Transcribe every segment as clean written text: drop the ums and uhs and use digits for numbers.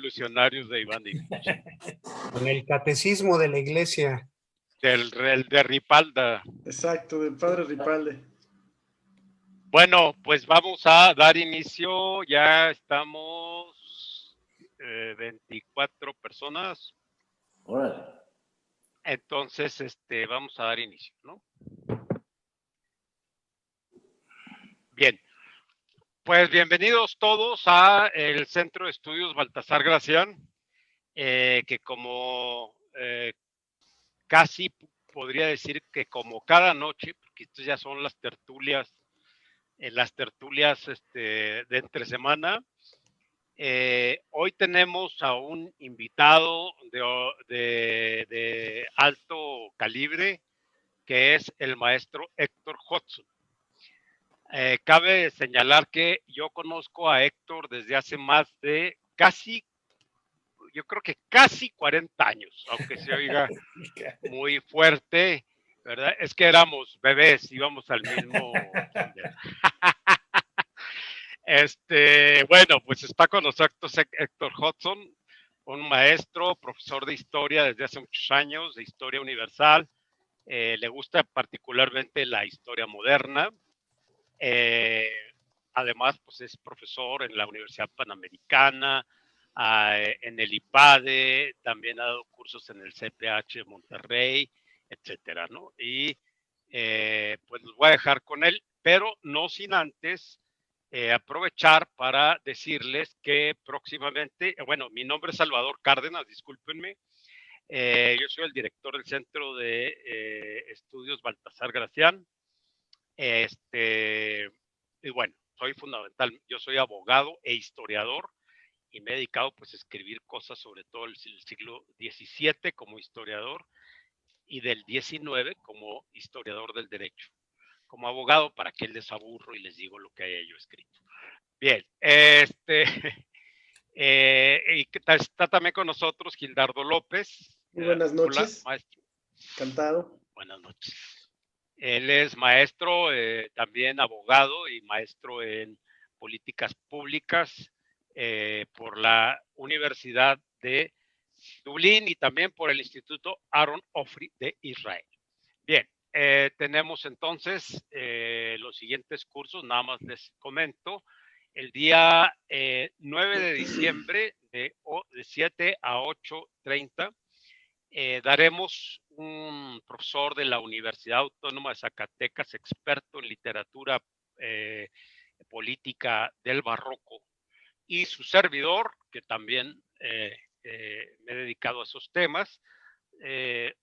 revolucionarios de Iván Ilich. Con el catecismo de la iglesia. De Ripalda. Exacto, del padre Ripalde. Bueno, pues vamos a dar inicio. Ya estamos 24 personas. Órale. Entonces, vamos a dar inicio, ¿no? Bien. Pues bienvenidos todos a el Centro de Estudios Baltasar Gracián, que como casi podría decir que como cada noche, porque estas ya son las tertulias de entre semana. Hoy tenemos a un invitado de alto calibre, que es el maestro Héctor Hudson. Cabe señalar que yo conozco a Héctor desde hace más de yo creo que casi 40 años, aunque se oiga muy fuerte, ¿verdad? Es que éramos bebés, íbamos al mismo kinder. Bueno, pues está con nosotros Héctor Hudson, un maestro, profesor de historia desde hace muchos años, de historia universal. Le gusta particularmente la historia moderna. Además, pues es profesor en la Universidad Panamericana, en el IPADE, también ha dado cursos en el CPH de Monterrey, etcétera, ¿no? Y pues los voy a dejar con él, pero no sin antes aprovechar para decirles que próximamente, bueno, mi nombre es Salvador Cárdenas, discúlpenme. Yo soy el director del Centro de Estudios Baltasar Gracián. Y bueno, yo soy abogado e historiador y me he dedicado pues a escribir cosas sobre todo el siglo XVII como historiador y del XIX como historiador del derecho. Como abogado, ¿para qué les aburro y les digo lo que haya yo escrito? Bien, y está también con nosotros Gildardo López. Muy buenas noches. Hola, maestro. Encantado. Buenas noches. Él es maestro, también abogado y maestro en políticas públicas por la Universidad de Dublín y también por el Instituto Aaron Ofri de Israel. Bien, tenemos entonces los siguientes cursos, nada más les comento. El día 9 de diciembre de 7 a 8:30 daremos un profesor de la Universidad Autónoma de Zacatecas, experto en literatura política del barroco, y su servidor, que también me he dedicado a esos temas,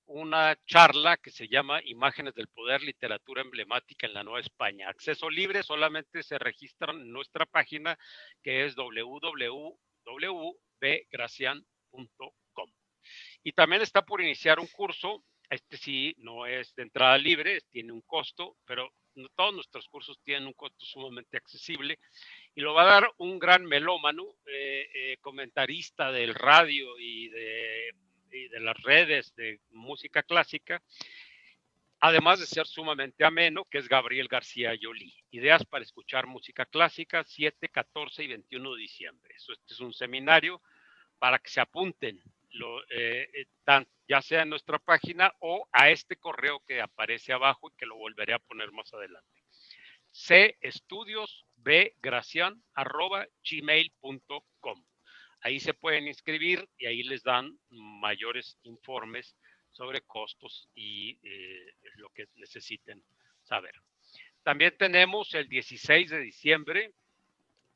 una charla que se llama Imágenes del Poder, Literatura Emblemática en la Nueva España. Acceso libre, solamente se registran en nuestra página, que es www.bgracian.com. Y también está por iniciar un curso, sí no es de entrada libre, tiene un costo, pero todos nuestros cursos tienen un costo sumamente accesible, y lo va a dar un gran melómano, comentarista del radio y de las redes de música clásica, además de ser sumamente ameno, que es Gabriel García Yolí. Ideas para escuchar música clásica, 7, 14 y 21 de diciembre. Este es un seminario para que se apunten, ya sea en nuestra página o a este correo que aparece abajo y que lo volveré a poner más adelante. cestudiosbgracian@gmail.com. Ahí se pueden inscribir y ahí les dan mayores informes sobre costos y lo que necesiten saber. También tenemos el 16 de diciembre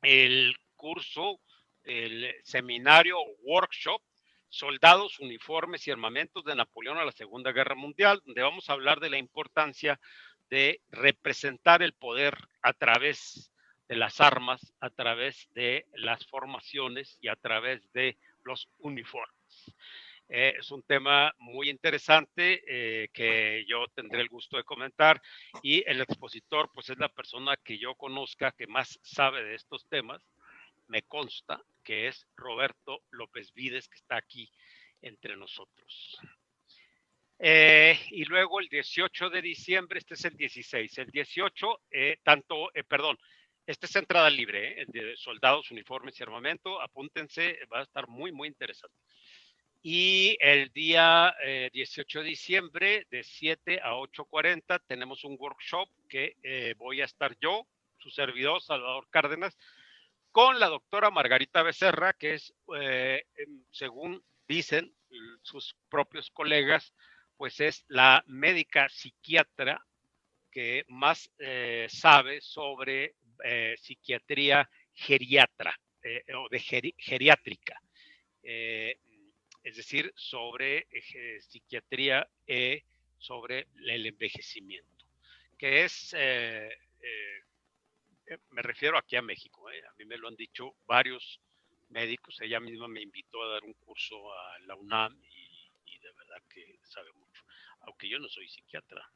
el curso, el seminario workshop, Soldados, Uniformes y Armamentos de Napoleón a la Segunda Guerra Mundial, donde vamos a hablar de la importancia de representar el poder a través de las armas, a través de las formaciones y a través de los uniformes. Es un tema muy interesante que yo tendré el gusto de comentar, y el expositor pues es la persona que yo conozca que más sabe de estos temas, me consta, que es Roberto López Vides, que está aquí entre nosotros. Y luego el 18 de diciembre, este es el 16, el 18, Esta es entrada libre, de soldados, uniformes y armamento. Apúntense, va a estar muy, muy interesante. Y el día 18 de diciembre, de 7 a 8:40, tenemos un workshop que voy a estar yo, su servidor, Salvador Cárdenas, con la doctora Margarita Becerra, que es, según dicen sus propios colegas, pues es la médica psiquiatra que más sabe sobre psiquiatría geriatra o de geriátrica. Es decir, sobre psiquiatría sobre el envejecimiento, que es, me refiero aquí a México, a mí me lo han dicho varios médicos, ella misma me invitó a dar un curso a la UNAM y de verdad que sabe mucho, aunque yo no soy psiquiatra,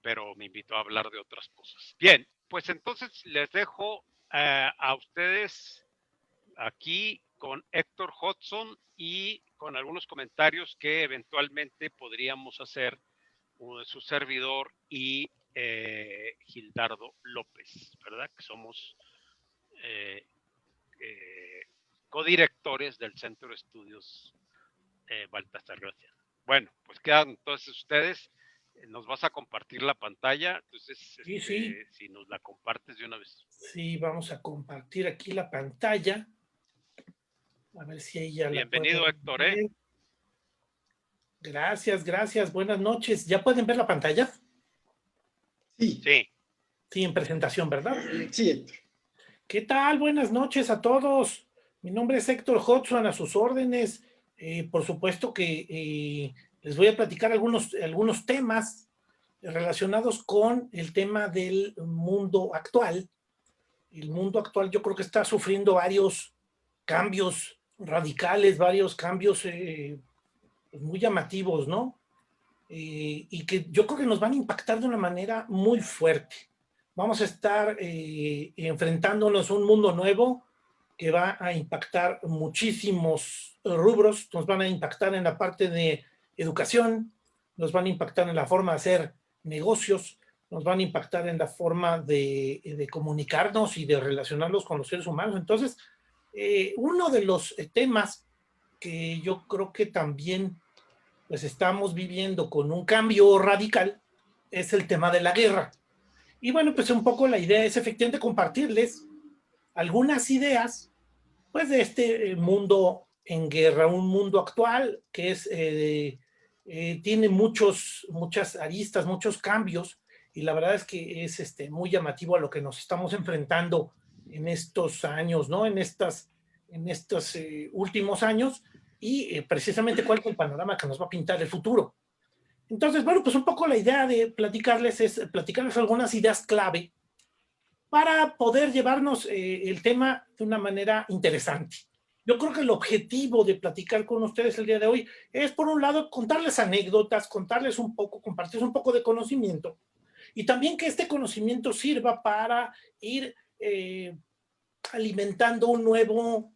pero me invitó a hablar de otras cosas. Bien, pues entonces les dejo a ustedes aquí con Héctor Hodgson y con algunos comentarios que eventualmente podríamos hacer su servidor y Gildardo López, ¿verdad? Que somos codirectores del Centro de Estudios Baltasar Gracián. Bueno, pues quedan entonces ustedes. Nos vas a compartir la pantalla, entonces Sí, sí. si nos la compartes de una vez. Sí, vamos a compartir aquí la pantalla. A ver si ella Bienvenido, la Héctor. Gracias, gracias. Buenas noches. ¿Ya pueden ver la pantalla? Sí. Sí. Sí, en presentación, ¿verdad? Sí, Héctor. ¿Qué tal? Buenas noches a todos. Mi nombre es Héctor Hodgson, a sus órdenes. Por supuesto que les voy a platicar algunos temas relacionados con el tema del mundo actual. El mundo actual yo creo que está sufriendo varios cambios radicales, varios cambios muy llamativos, ¿no? Y que yo creo que nos van a impactar de una manera muy fuerte. Vamos a estar enfrentándonos a un mundo nuevo que va a impactar muchísimos rubros, nos van a impactar en la parte de educación, nos van a impactar en la forma de hacer negocios, nos van a impactar en la forma de comunicarnos y de relacionarnos con los seres humanos. Entonces, uno de los temas que yo creo que también pues estamos viviendo con un cambio radical es el tema de la guerra. Y bueno, pues un poco la idea es efectivamente compartirles algunas ideas pues de este mundo en guerra, un mundo actual que es tiene muchas aristas, muchos cambios, y la verdad es que es muy llamativo a lo que nos estamos enfrentando en estos años, ¿no? En estos últimos años, y precisamente cuál es el panorama que nos va a pintar el futuro. Entonces, bueno, pues un poco la idea de platicarles es platicarles algunas ideas clave para poder llevarnos el tema de una manera interesante. Yo creo que el objetivo de platicar con ustedes el día de hoy es, por un lado, contarles anécdotas, compartirles un poco de conocimiento, y también que este conocimiento sirva para ir alimentando un nuevo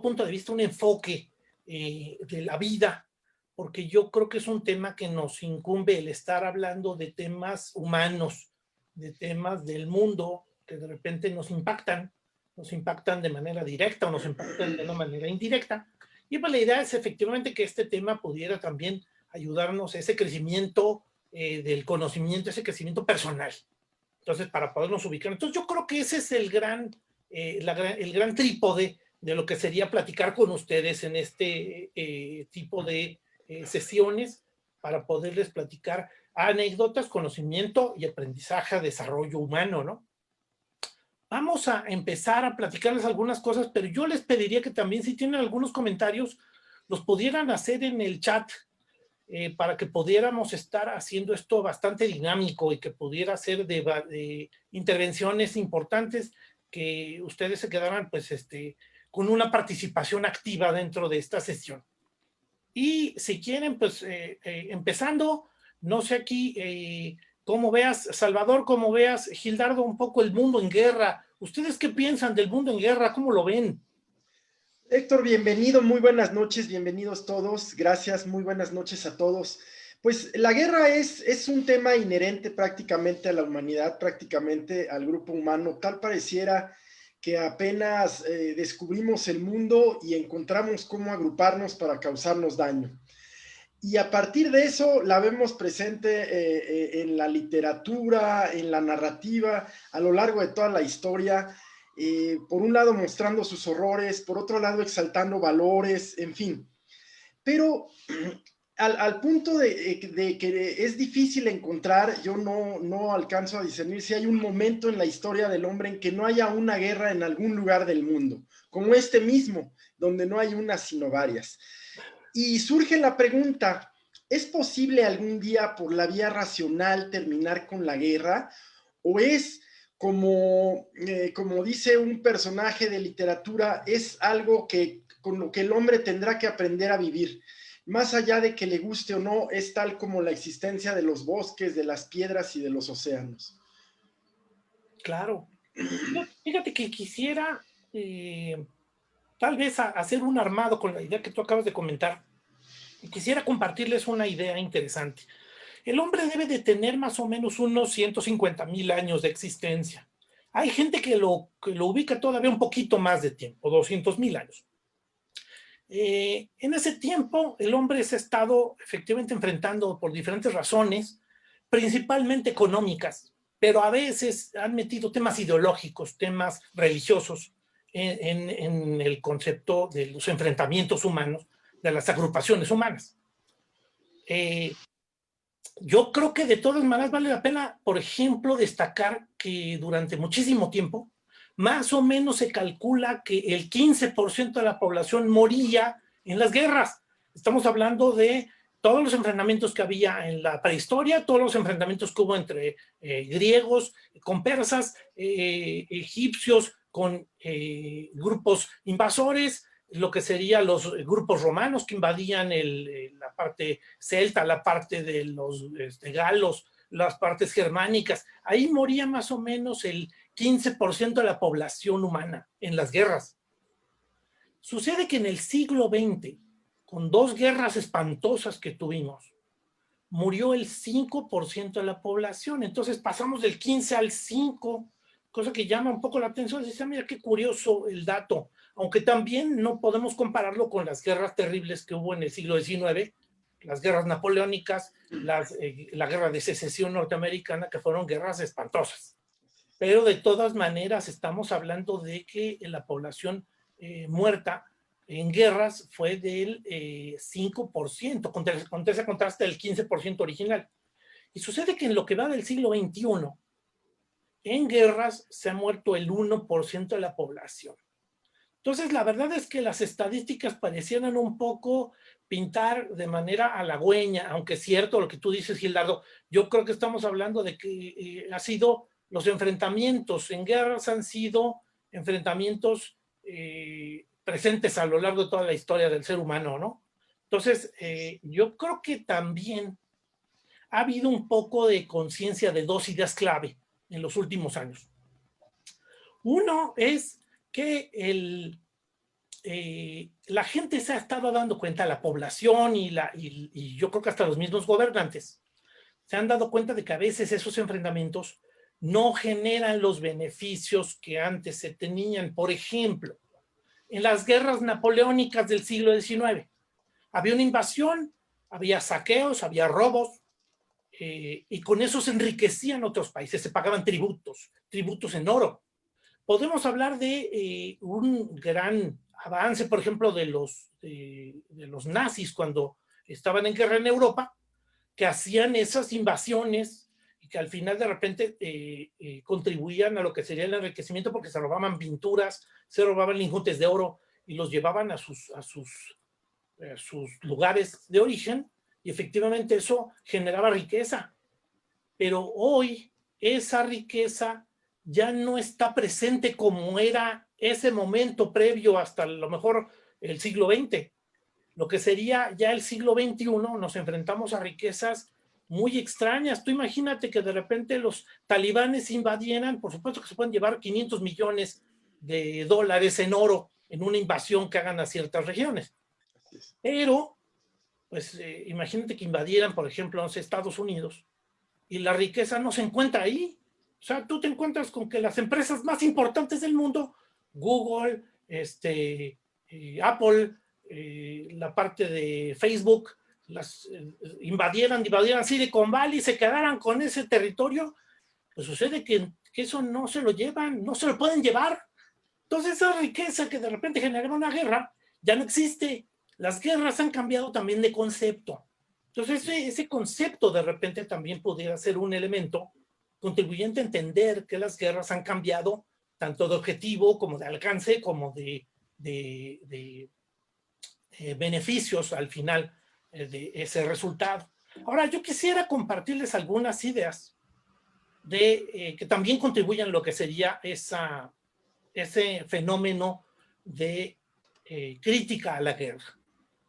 punto de vista, un enfoque de la vida, porque yo creo que es un tema que nos incumbe el estar hablando de temas humanos, de temas del mundo que de repente nos impactan de manera directa o nos impactan de una manera indirecta. Y pues la idea es efectivamente que este tema pudiera también ayudarnos a ese crecimiento del conocimiento, ese crecimiento personal. Entonces, para podernos ubicar. Entonces, yo creo que ese es el gran trípode de lo que sería platicar con ustedes en este tipo de sesiones, para poderles platicar anécdotas, conocimiento y aprendizaje, desarrollo humano, ¿no? Vamos a empezar a platicarles algunas cosas, pero yo les pediría que también, si tienen algunos comentarios, los pudieran hacer en el chat, para que pudiéramos estar haciendo esto bastante dinámico y que pudiera ser de intervenciones importantes, que ustedes se quedaran pues con una participación activa dentro de esta sesión. Y si quieren, pues empezando, no sé aquí cómo veas, Salvador, cómo veas, Gildardo, un poco el mundo en guerra. ¿Ustedes qué piensan del mundo en guerra? ¿Cómo lo ven? Héctor, bienvenido, muy buenas noches, bienvenidos todos, gracias, muy buenas noches a todos. Pues la guerra es un tema inherente prácticamente a la humanidad, prácticamente al grupo humano. Tal pareciera que apenas descubrimos el mundo y encontramos cómo agruparnos para causarnos daño. Y a partir de eso la vemos presente en la literatura, en la narrativa, a lo largo de toda la historia. Por un lado mostrando sus horrores, por otro lado exaltando valores, en fin. Pero al punto de que es difícil encontrar, yo no alcanzo a discernir si hay un momento en la historia del hombre en que no haya una guerra en algún lugar del mundo, como este mismo, donde no hay una sino varias. Y surge la pregunta, ¿es posible algún día por la vía racional terminar con la guerra? ¿O es como dice un personaje de literatura, es algo con lo que el hombre tendrá que aprender a vivir? Más allá de que le guste o no, es tal como la existencia de los bosques, de las piedras y de los océanos. Claro. Fíjate que quisiera tal vez hacer un armado con la idea que tú acabas de comentar. Y quisiera compartirles una idea interesante. El hombre debe de tener más o menos unos 150,000 años de existencia. Hay gente que lo ubica todavía un poquito más de tiempo, 200,000 años. En ese tiempo, el hombre se ha estado efectivamente enfrentando por diferentes razones, principalmente económicas, pero a veces han metido temas ideológicos, temas religiosos en el concepto de los enfrentamientos humanos, de las agrupaciones humanas. Yo creo que de todas maneras vale la pena, por ejemplo, destacar que durante muchísimo tiempo, más o menos se calcula que el 15% de la población moría en las guerras. Estamos hablando de todos los enfrentamientos que había en la prehistoria, todos los enfrentamientos que hubo entre griegos, con persas, egipcios, con grupos invasores, lo que serían los grupos romanos que invadían la parte celta, la parte de los galos, las partes germánicas. Ahí moría más o menos el 15% de la población humana en las guerras. Sucede que en el siglo XX, con 2 guerras espantosas que tuvimos, murió el 5% de la población. Entonces pasamos del 15 al 5, cosa que llama un poco la atención. Dice, mira qué curioso el dato, aunque también no podemos compararlo con las guerras terribles que hubo en el siglo XIX, las guerras napoleónicas, la guerra de secesión norteamericana, que fueron guerras espantosas. Pero de todas maneras estamos hablando de que la población muerta en guerras fue del 5%, contra ese contraste del 15% original. Y sucede que en lo que va del siglo XXI, en guerras se ha muerto el 1% de la población. Entonces, la verdad es que las estadísticas parecieran un poco pintar de manera halagüeña, aunque es cierto lo que tú dices, Gildardo. Yo creo que estamos hablando de que los enfrentamientos en guerras han sido enfrentamientos presentes a lo largo de toda la historia del ser humano, ¿no? Entonces, yo creo que también ha habido un poco de conciencia de 2 ideas clave en los últimos años. Uno es que la gente se ha estado dando cuenta, la población y yo creo que hasta los mismos gobernantes se han dado cuenta de que a veces esos enfrentamientos no generan los beneficios que antes se tenían. Por ejemplo, en las guerras napoleónicas del siglo XIX, había una invasión, había saqueos, había robos, y con eso se enriquecían otros países, se pagaban tributos en oro. Podemos hablar de un gran avance, por ejemplo, de los nazis cuando estaban en guerra en Europa, que hacían esas invasiones y que al final de repente contribuían a lo que sería el enriquecimiento porque se robaban pinturas, se robaban lingotes de oro y los llevaban a sus lugares de origen, y efectivamente eso generaba riqueza. Pero hoy esa riqueza ya no está presente como era ese momento previo hasta a lo mejor el siglo XX. Lo que sería ya el siglo XXI, nos enfrentamos a riquezas muy extrañas. Tú imagínate que de repente los talibanes invadieran, por supuesto que se pueden llevar 500 millones de dólares en oro en una invasión que hagan a ciertas regiones. Pero pues imagínate que invadieran, por ejemplo, no sé, Estados Unidos, y la riqueza no se encuentra ahí. O sea, tú te encuentras con que las empresas más importantes del mundo, Google, Apple, la parte de Facebook, invadieran Silicon Valley, se quedaran con ese territorio, pues sucede que eso no se lo llevan, no se lo pueden llevar. Entonces esa riqueza que de repente generaba una guerra ya no existe. Las guerras han cambiado también de concepto. Entonces ese concepto de repente también pudiera ser un elemento contribuyente a entender que las guerras han cambiado tanto de objetivo como de alcance como de beneficios al final de ese resultado. Ahora, yo quisiera compartirles algunas ideas que también contribuyen a lo que sería ese fenómeno de crítica a la guerra.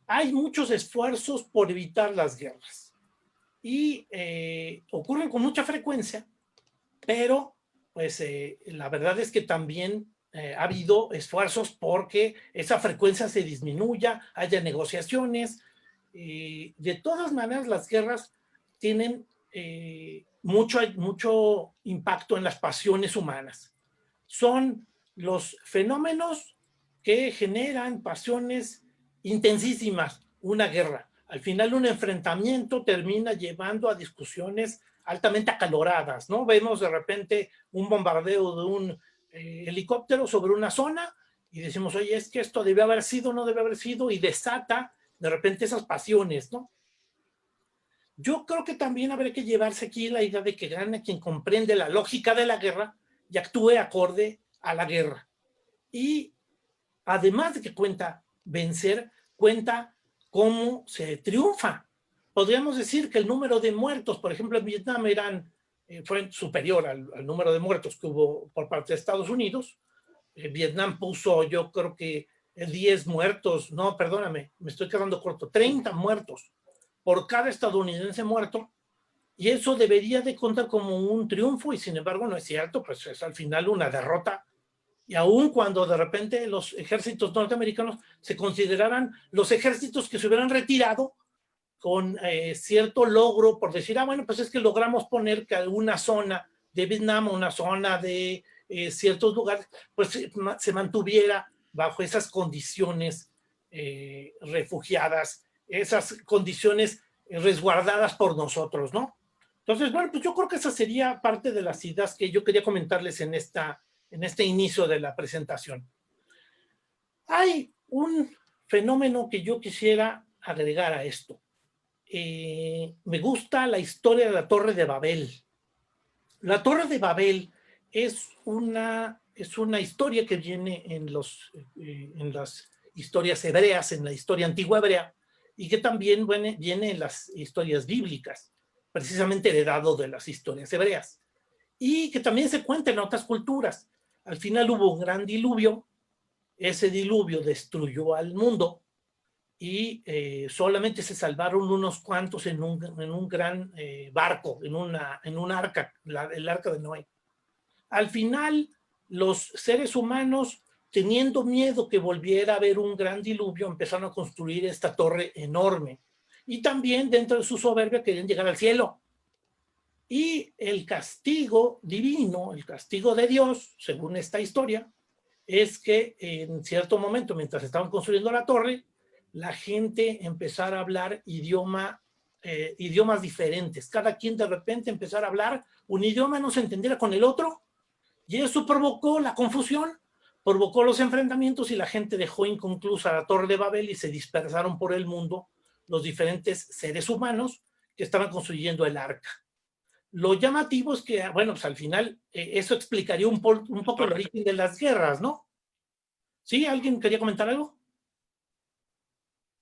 Hay muchos esfuerzos por evitar las guerras y ocurren con mucha frecuencia, pero pues la verdad es que también ha habido esfuerzos porque esa frecuencia se disminuya, haya negociaciones. De todas maneras, las guerras tienen mucho impacto en las pasiones humanas. Son los fenómenos que generan pasiones intensísimas, una guerra. Al final, un enfrentamiento termina llevando a discusiones altamente acaloradas, ¿no? Vemos de repente un bombardeo de un helicóptero sobre una zona y decimos, oye, es que esto debe haber sido, no debe haber sido, y desata de repente esas pasiones, ¿no? Yo creo que también habría que llevarse aquí la idea de que gane quien comprende la lógica de la guerra y actúe acorde a la guerra. Y además de que cuenta vencer, cuenta cómo se triunfa. Podríamos decir que el número de muertos, por ejemplo, en Vietnam fue superior al número de muertos que hubo por parte de Estados Unidos. Vietnam puso, yo creo que 10 muertos, no, perdóname, me estoy quedando corto, 30 muertos por cada estadounidense muerto, y eso debería de contar como un triunfo, y sin embargo no es cierto, pues es al final una derrota. Y aun cuando de repente los ejércitos norteamericanos se consideraran los ejércitos que se hubieran retirado con cierto logro, por decir, bueno, pues es que logramos poner que alguna zona de Vietnam, una zona de ciertos lugares, pues se mantuviera bajo esas condiciones refugiadas, esas condiciones resguardadas por nosotros, ¿no? Entonces, bueno, pues yo creo que esa sería parte de las ideas que yo quería comentarles en este inicio de la presentación. Hay un fenómeno que yo quisiera agregar a esto. Me gusta la historia de la Torre de Babel. La Torre de Babel es una historia que viene en las historias hebreas, en la historia antigua hebrea, y que también viene en las historias bíblicas, precisamente heredado de las historias hebreas, y que también se cuenta en otras culturas. Al final hubo un gran diluvio, ese diluvio destruyó al mundo y solamente se salvaron unos cuantos en un gran barco, en un arca, el arca de Noé. Al final, los seres humanos, teniendo miedo que volviera a haber un gran diluvio, empezaron a construir esta torre enorme. Y también, dentro de su soberbia, querían llegar al cielo. Y el castigo divino, el castigo de Dios, según esta historia, es que en cierto momento, mientras estaban construyendo la torre, la gente empezara a hablar idiomas diferentes. Cada quien de repente empezara a hablar un idioma, no se entendiera con el otro, y eso provocó la confusión, provocó los enfrentamientos, y la gente dejó inconclusa la Torre de Babel y se dispersaron por el mundo los diferentes seres humanos que estaban construyendo el arca. Lo llamativo es que, bueno, pues al final eso explicaría un poco el origen de las guerras, ¿no? ¿Sí? ¿Alguien quería comentar algo?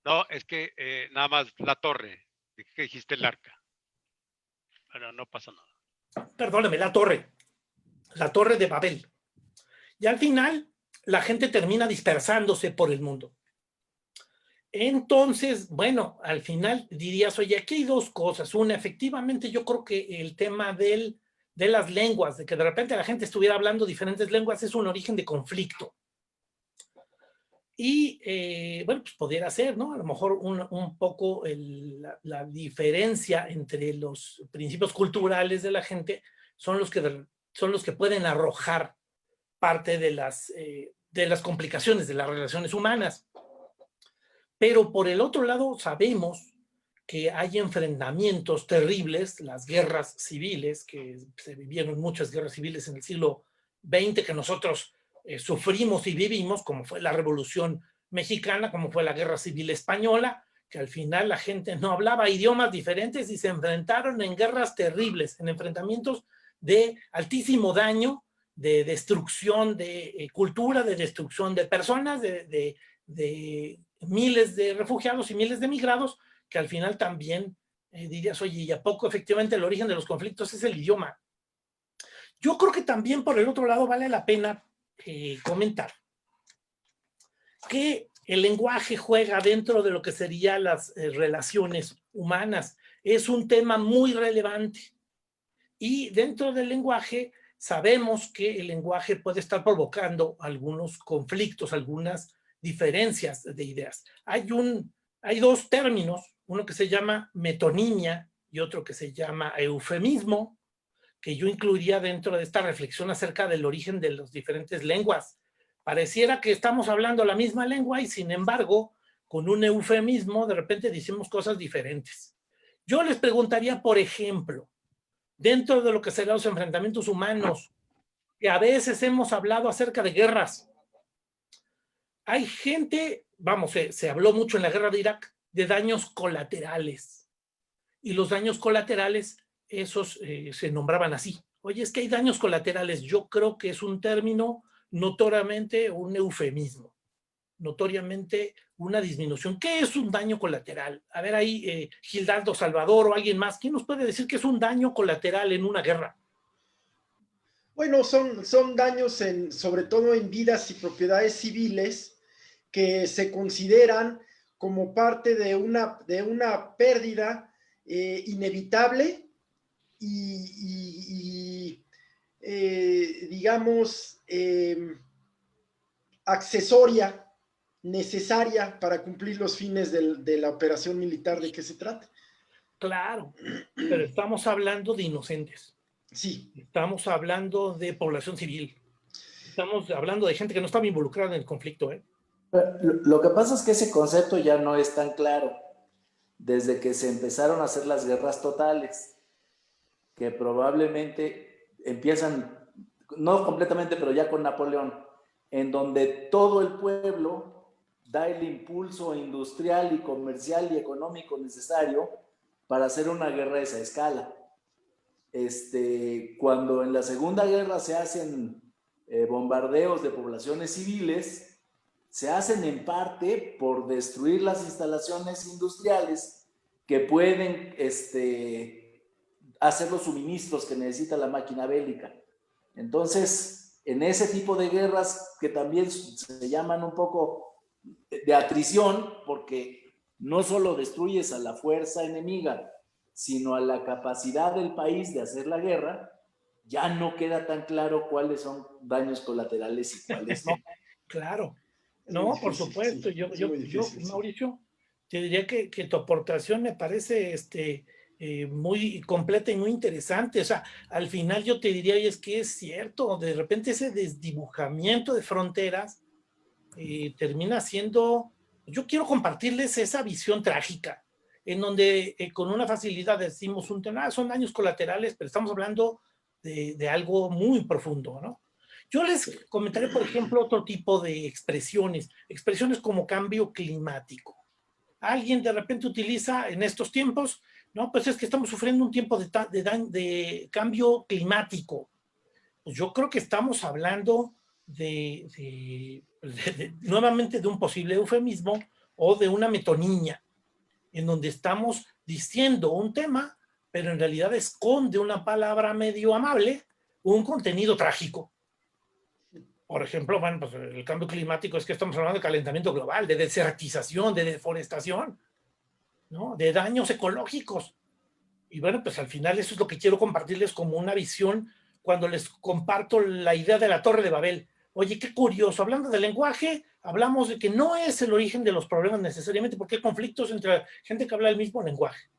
No, es que nada más la torre, que dijiste el arca. Pero no pasa nada. Perdóname, la Torre de Babel. Y al final, la gente termina dispersándose por el mundo. Entonces, bueno, al final dirías, oye, aquí hay dos cosas. Una, efectivamente, yo creo que el tema de las lenguas, de que de repente la gente estuviera hablando diferentes lenguas, es un origen de conflicto. Y, bueno, pues pudiera ser, ¿no? A lo mejor un poco la diferencia entre los principios culturales de la gente son los que pueden arrojar parte de las complicaciones de las relaciones humanas. Pero por el otro lado sabemos que hay enfrentamientos terribles, las guerras civiles, que se vivieron muchas guerras civiles en el siglo XX que nosotros sufrimos y vivimos, como fue la Revolución Mexicana, como fue la Guerra Civil Española, que al final la gente no hablaba idiomas diferentes y se enfrentaron en guerras terribles, en enfrentamientos de altísimo daño, de destrucción de cultura, de destrucción de personas, de miles de refugiados y miles de migrados, que al final también dirías, oye, ¿y a poco efectivamente el origen de los conflictos es el idioma? Yo creo que también por el otro lado vale la pena comentar que el lenguaje juega dentro de lo que serían las relaciones humanas. Es un tema muy relevante. Y dentro del lenguaje sabemos que el lenguaje puede estar provocando algunos conflictos, algunas diferencias de ideas. Hay dos términos, uno que se llama metonimia y otro que se llama eufemismo, que yo incluiría dentro de esta reflexión acerca del origen de las diferentes lenguas. Pareciera que estamos hablando la misma lengua y sin embargo, con un eufemismo, de repente decimos cosas diferentes. Yo les preguntaría, por ejemplo, dentro de lo que serán los enfrentamientos humanos, que a veces hemos hablado acerca de guerras. Hay gente, vamos, se habló mucho en la guerra de Irak de daños colaterales. Y los daños colaterales, esos se nombraban así. Oye, es que hay daños colaterales. Yo creo que es un término notoriamente un eufemismo, notoriamente una disminución. ¿Qué es un daño colateral? A ver ahí, Gildardo Salvador o alguien más, ¿quién nos puede decir qué es un daño colateral en una guerra? Bueno, son daños sobre todo en vidas y propiedades civiles que se consideran como parte de una pérdida inevitable y digamos, accesoria, necesaria para cumplir los fines de la operación militar de que se trata. Claro, pero estamos hablando de inocentes. Sí. Estamos hablando de población civil. Estamos hablando de gente que no estaba involucrada en el conflicto, ¿eh? Lo que pasa es que ese concepto ya no es tan claro desde que se empezaron a hacer las guerras totales, que probablemente empiezan, no completamente, pero ya con Napoleón, en donde todo el pueblo da el impulso industrial y comercial y económico necesario para hacer una guerra de esa escala. Cuando en la Segunda Guerra se hacen bombardeos de poblaciones civiles, se hacen en parte por destruir las instalaciones industriales que pueden hacer los suministros que necesita la máquina bélica. Entonces, en ese tipo de guerras que también se llaman un poco de atrición, porque no solo destruyes a la fuerza enemiga, sino a la capacidad del país de hacer la guerra, ya no queda tan claro cuáles son daños colaterales y cuáles no. Claro. No, por supuesto. Sí, yo, difícil, Mauricio, te diría que tu aportación me parece muy completa y muy interesante. O sea, al final yo te diría, y es que es cierto, de repente ese desdibujamiento de fronteras termina siendo, yo quiero compartirles esa visión trágica, en donde con una facilidad decimos un tema, son daños colaterales, pero estamos hablando de algo muy profundo, ¿no? Yo les comentaré, por ejemplo, otro tipo de expresiones como cambio climático. Alguien de repente utiliza en estos tiempos, no, pues es que estamos sufriendo un tiempo de cambio climático. Pues yo creo que estamos hablando nuevamente de un posible eufemismo o de una metonimia, en donde estamos diciendo un tema, pero en realidad esconde una palabra medio amable, un contenido trágico. Por ejemplo, bueno, pues el cambio climático es que estamos hablando de calentamiento global, de desertización, de deforestación, ¿no? De daños ecológicos. Y bueno, pues al final eso es lo que quiero compartirles como una visión cuando les comparto la idea de la Torre de Babel. Oye, qué curioso, hablando del lenguaje, hablamos de que no es el origen de los problemas necesariamente, porque hay conflictos entre gente que habla el mismo lenguaje.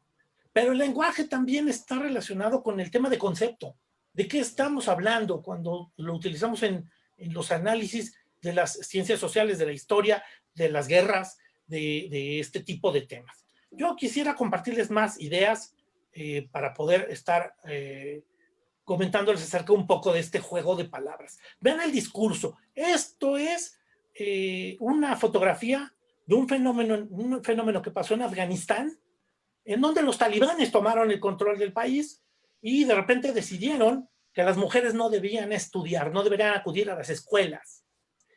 Pero el lenguaje también está relacionado con el tema de concepto. ¿De qué estamos hablando cuando lo utilizamos en los análisis de las ciencias sociales, de la historia, de las guerras, de este tipo de temas? Yo quisiera compartirles más ideas para poder estar comentándoles acerca un poco de este juego de palabras. Vean el discurso. Esto es una fotografía de un fenómeno que pasó en Afganistán, en donde los talibanes tomaron el control del país y de repente decidieron que las mujeres no debían estudiar, no deberían acudir a las escuelas.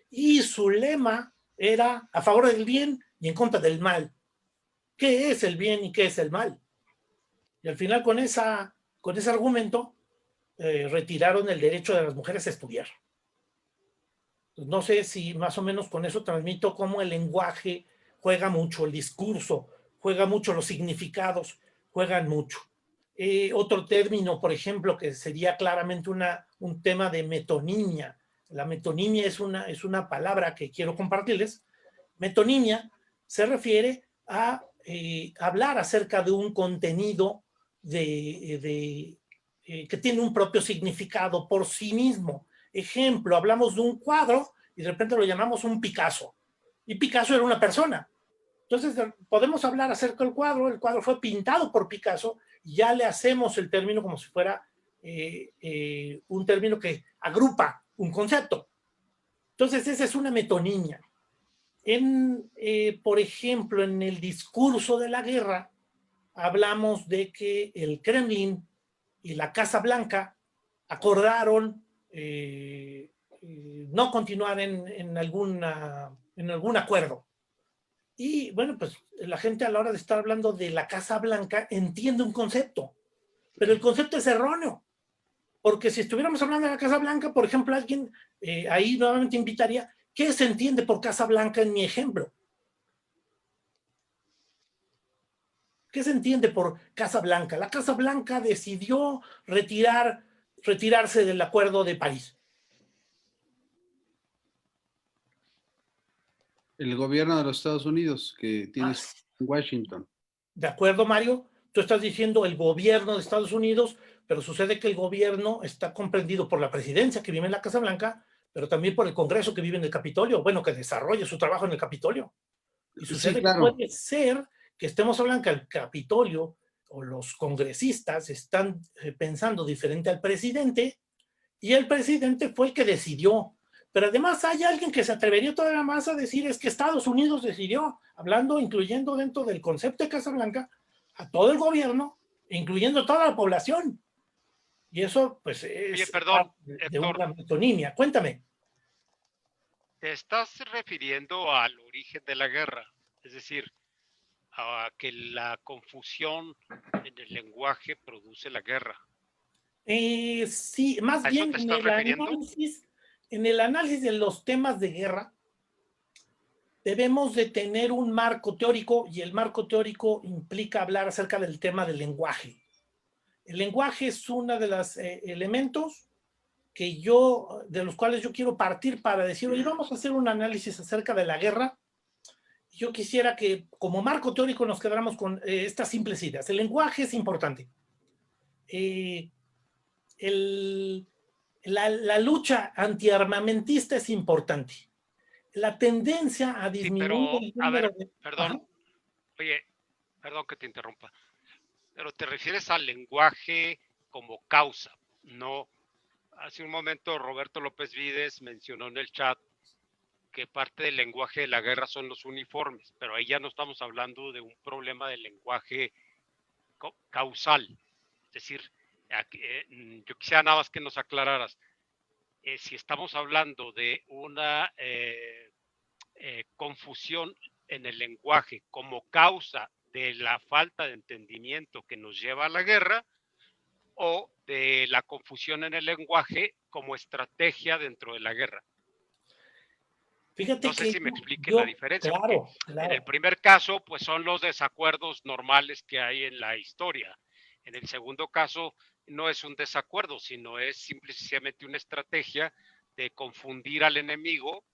Y su lema era a favor del bien y en contra del mal. ¿Qué es el bien y qué es el mal? Y al final con ese argumento retiraron el derecho de las mujeres a estudiar. No sé si más o menos con eso transmito cómo el lenguaje juega mucho, el discurso juega mucho, los significados juegan mucho. Otro término, por ejemplo, que sería claramente un tema de metonimia. La metonimia es una palabra que quiero compartirles. Metonimia se refiere a hablar acerca de un contenido que tiene un propio significado por sí mismo. Ejemplo, hablamos de un cuadro y de repente lo llamamos un Picasso. Y Picasso era una persona. Entonces, podemos hablar acerca del cuadro. El cuadro fue pintado por Picasso y ya le hacemos el término como si fuera un término que agrupa un concepto. Entonces, esa es una metonimia. Por ejemplo, en el discurso de la guerra, hablamos de que el Kremlin y la Casa Blanca acordaron no continuar en algún acuerdo. Y bueno, pues la gente a la hora de estar hablando de la Casa Blanca entiende un concepto, pero el concepto es erróneo. Porque si estuviéramos hablando de la Casa Blanca, por ejemplo, alguien ahí nuevamente invitaría, ¿qué se entiende por Casa Blanca en mi ejemplo? ¿Qué se entiende por Casa Blanca? La Casa Blanca decidió retirarse del Acuerdo de París. El gobierno de los Estados Unidos, que tiene en Washington. ¿De acuerdo, Mario? Tú estás diciendo el gobierno de Estados Unidos, pero sucede que el gobierno está comprendido por la presidencia que vive en la Casa Blanca, pero también por el Congreso que vive en el Capitolio, bueno, que desarrolla su trabajo en el Capitolio. Y sucede Sí, claro. que puede ser que estemos hablando que el Capitolio o los congresistas están pensando diferente al presidente y el presidente fue el que decidió. Pero además hay alguien que se atrevería todavía más a decir es que Estados Unidos decidió, hablando, incluyendo dentro del concepto de Casa Blanca, a todo el gobierno, incluyendo toda la población. Y eso, pues, es Oye, perdón, de Héctor, una metonimia. Cuéntame. ¿te estás refiriendo al origen de la guerra? Es decir, a que la confusión en el lenguaje produce la guerra. Sí, más ¿A eso bien te estás refiriendo? en el análisis de los temas de guerra, debemos de tener un marco teórico y el marco teórico implica hablar acerca del tema del lenguaje. El lenguaje es uno de los elementos de los cuales yo quiero partir para decir, oye, vamos a hacer un análisis acerca de la guerra. Yo quisiera que como marco teórico nos quedáramos con estas simples ideas. El lenguaje es importante. La lucha antiarmamentista es importante. La tendencia a disminuir Sí, pero, el a número ver, de... perdón, Ajá. oye, perdón que te interrumpa, pero te refieres al lenguaje como causa, no. Hace un momento Roberto López Vides mencionó en el chat que parte del lenguaje de la guerra son los uniformes, pero ahí ya no estamos hablando de un problema de lenguaje causal. Es decir, yo quisiera nada más que nos aclararas, si estamos hablando de una confusión en el lenguaje como causa de la falta de entendimiento que nos lleva a la guerra, o de la confusión en el lenguaje como estrategia dentro de la guerra. Fíjate No sé que si me explique la diferencia, porque en el primer caso, pues son los desacuerdos normales que hay en la historia. En el segundo caso, no es un desacuerdo, sino es simplemente una estrategia de confundir al enemigo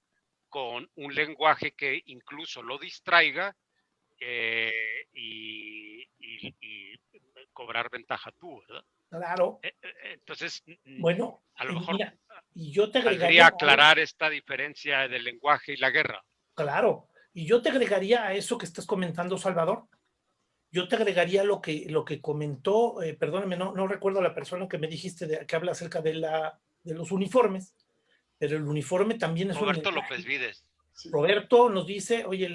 con un lenguaje que incluso lo distraiga y cobrar ventaja tú, ¿verdad? Claro. Entonces, Bueno, a lo y mejor mira, y yo te valdría agregaría aclarar esta diferencia del lenguaje y la guerra. claro, y yo te agregaría a eso que estás comentando, Salvador. Yo te agregaría lo que comentó, perdóname, no recuerdo la persona que me dijiste que habla acerca de los uniformes, pero el uniforme también es un Roberto lenguaje. López Vides. Sí. Roberto nos dice, oye,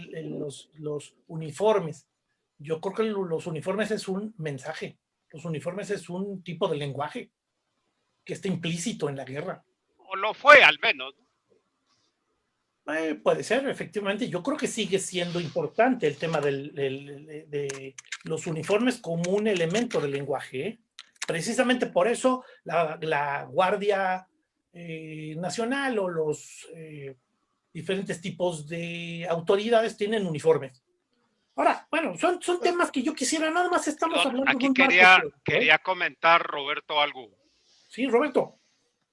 los uniformes. Yo creo que los uniformes es un mensaje. Los uniformes es un tipo de lenguaje que está implícito en la guerra. O lo fue, al menos. Puede ser, efectivamente. Yo creo que sigue siendo importante el tema de los uniformes como un elemento del lenguaje, ¿eh? Precisamente por eso la Guardia Nacional o los diferentes tipos de autoridades tienen uniformes. Ahora, bueno, son temas que yo quisiera, nada más estamos Perdón, hablando de aquí un marco. quería comentar, Roberto, algo. Sí, Roberto.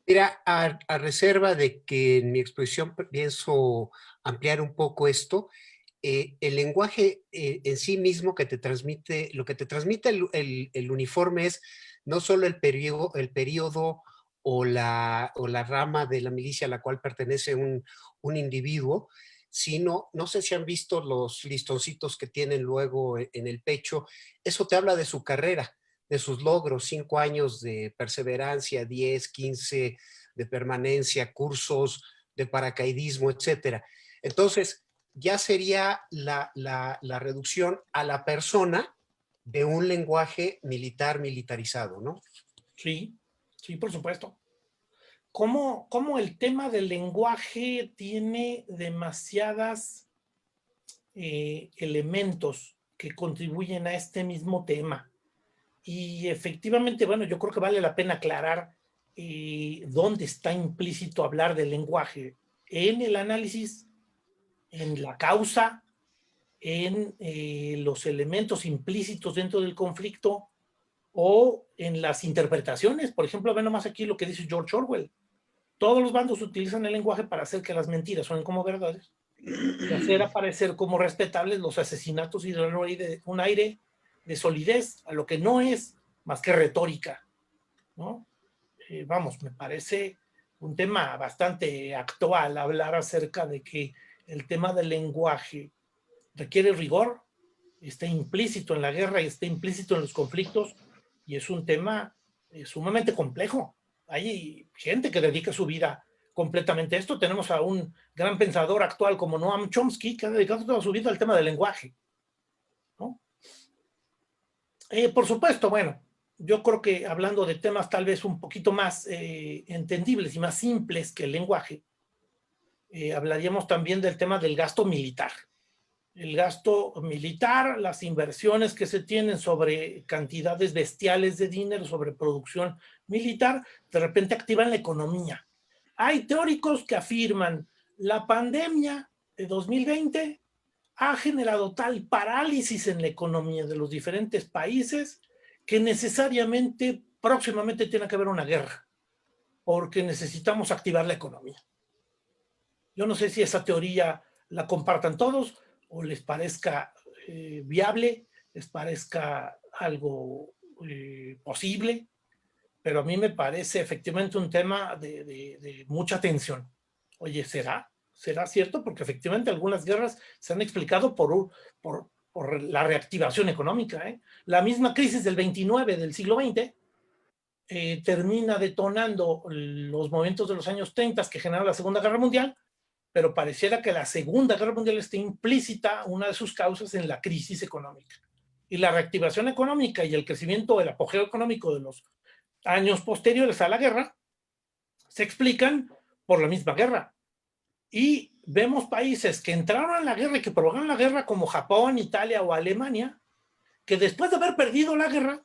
Mira, a reserva de que en mi exposición pienso ampliar un poco esto, el lenguaje en sí mismo que te transmite, lo que te transmite el uniforme es no solo el periodo o la rama de la milicia a la cual pertenece un individuo, sino, no sé si han visto los listoncitos que tienen luego en el pecho, eso te habla de su carrera, de sus logros, 5 años de perseverancia, 10, 15 de permanencia, cursos de paracaidismo, etcétera. Entonces, ya sería la reducción a la persona de un lenguaje militar militarizado, ¿no? Sí, sí, por supuesto. ¿Cómo el tema del lenguaje tiene demasiadas elementos que contribuyen a este mismo tema? Y efectivamente, bueno, yo creo que vale la pena aclarar dónde está implícito hablar del lenguaje, en el análisis, en la causa, en los elementos implícitos dentro del conflicto o en las interpretaciones. Por ejemplo, ve nomás aquí lo que dice George Orwell. Todos los bandos utilizan el lenguaje para hacer que las mentiras suenen como verdades y hacer aparecer como respetables los asesinatos y darle un aire de solidez a lo que no es más que retórica, ¿no? Vamos, me parece un tema bastante actual hablar acerca de que el tema del lenguaje requiere rigor, está implícito en la guerra y está implícito en los conflictos y es un tema sumamente complejo. Hay gente que dedica su vida completamente a esto. Tenemos a un gran pensador actual como Noam Chomsky que ha dedicado toda su vida al tema del lenguaje, ¿no? Por supuesto, bueno, yo creo que hablando de temas tal vez un poquito más entendibles y más simples que el lenguaje, hablaríamos también del tema del gasto militar. El gasto militar, las inversiones que se tienen sobre cantidades bestiales de dinero, sobre producción militar, de repente activan la economía. Hay teóricos que afirman la pandemia de 2020 ha generado tal parálisis en la economía de los diferentes países que necesariamente próximamente tiene que haber una guerra, porque necesitamos activar la economía. Yo no sé si esa teoría la compartan todos o les parezca viable, les parezca algo posible, pero a mí me parece efectivamente un tema de mucha tensión. Oye, ¿será cierto? Porque efectivamente algunas guerras se han explicado por la reactivación económica, ¿eh? La misma crisis del 29 del siglo XX termina detonando los movimientos de los años 30 que generaron la Segunda Guerra Mundial, pero pareciera que la Segunda Guerra Mundial está implícita, una de sus causas, en la crisis económica. Y la reactivación económica y el crecimiento, el apogeo económico de los años posteriores a la guerra se explican por la misma guerra. Y vemos países que entraron en la guerra y que provocaron la guerra, como Japón, Italia o Alemania, que después de haber perdido la guerra,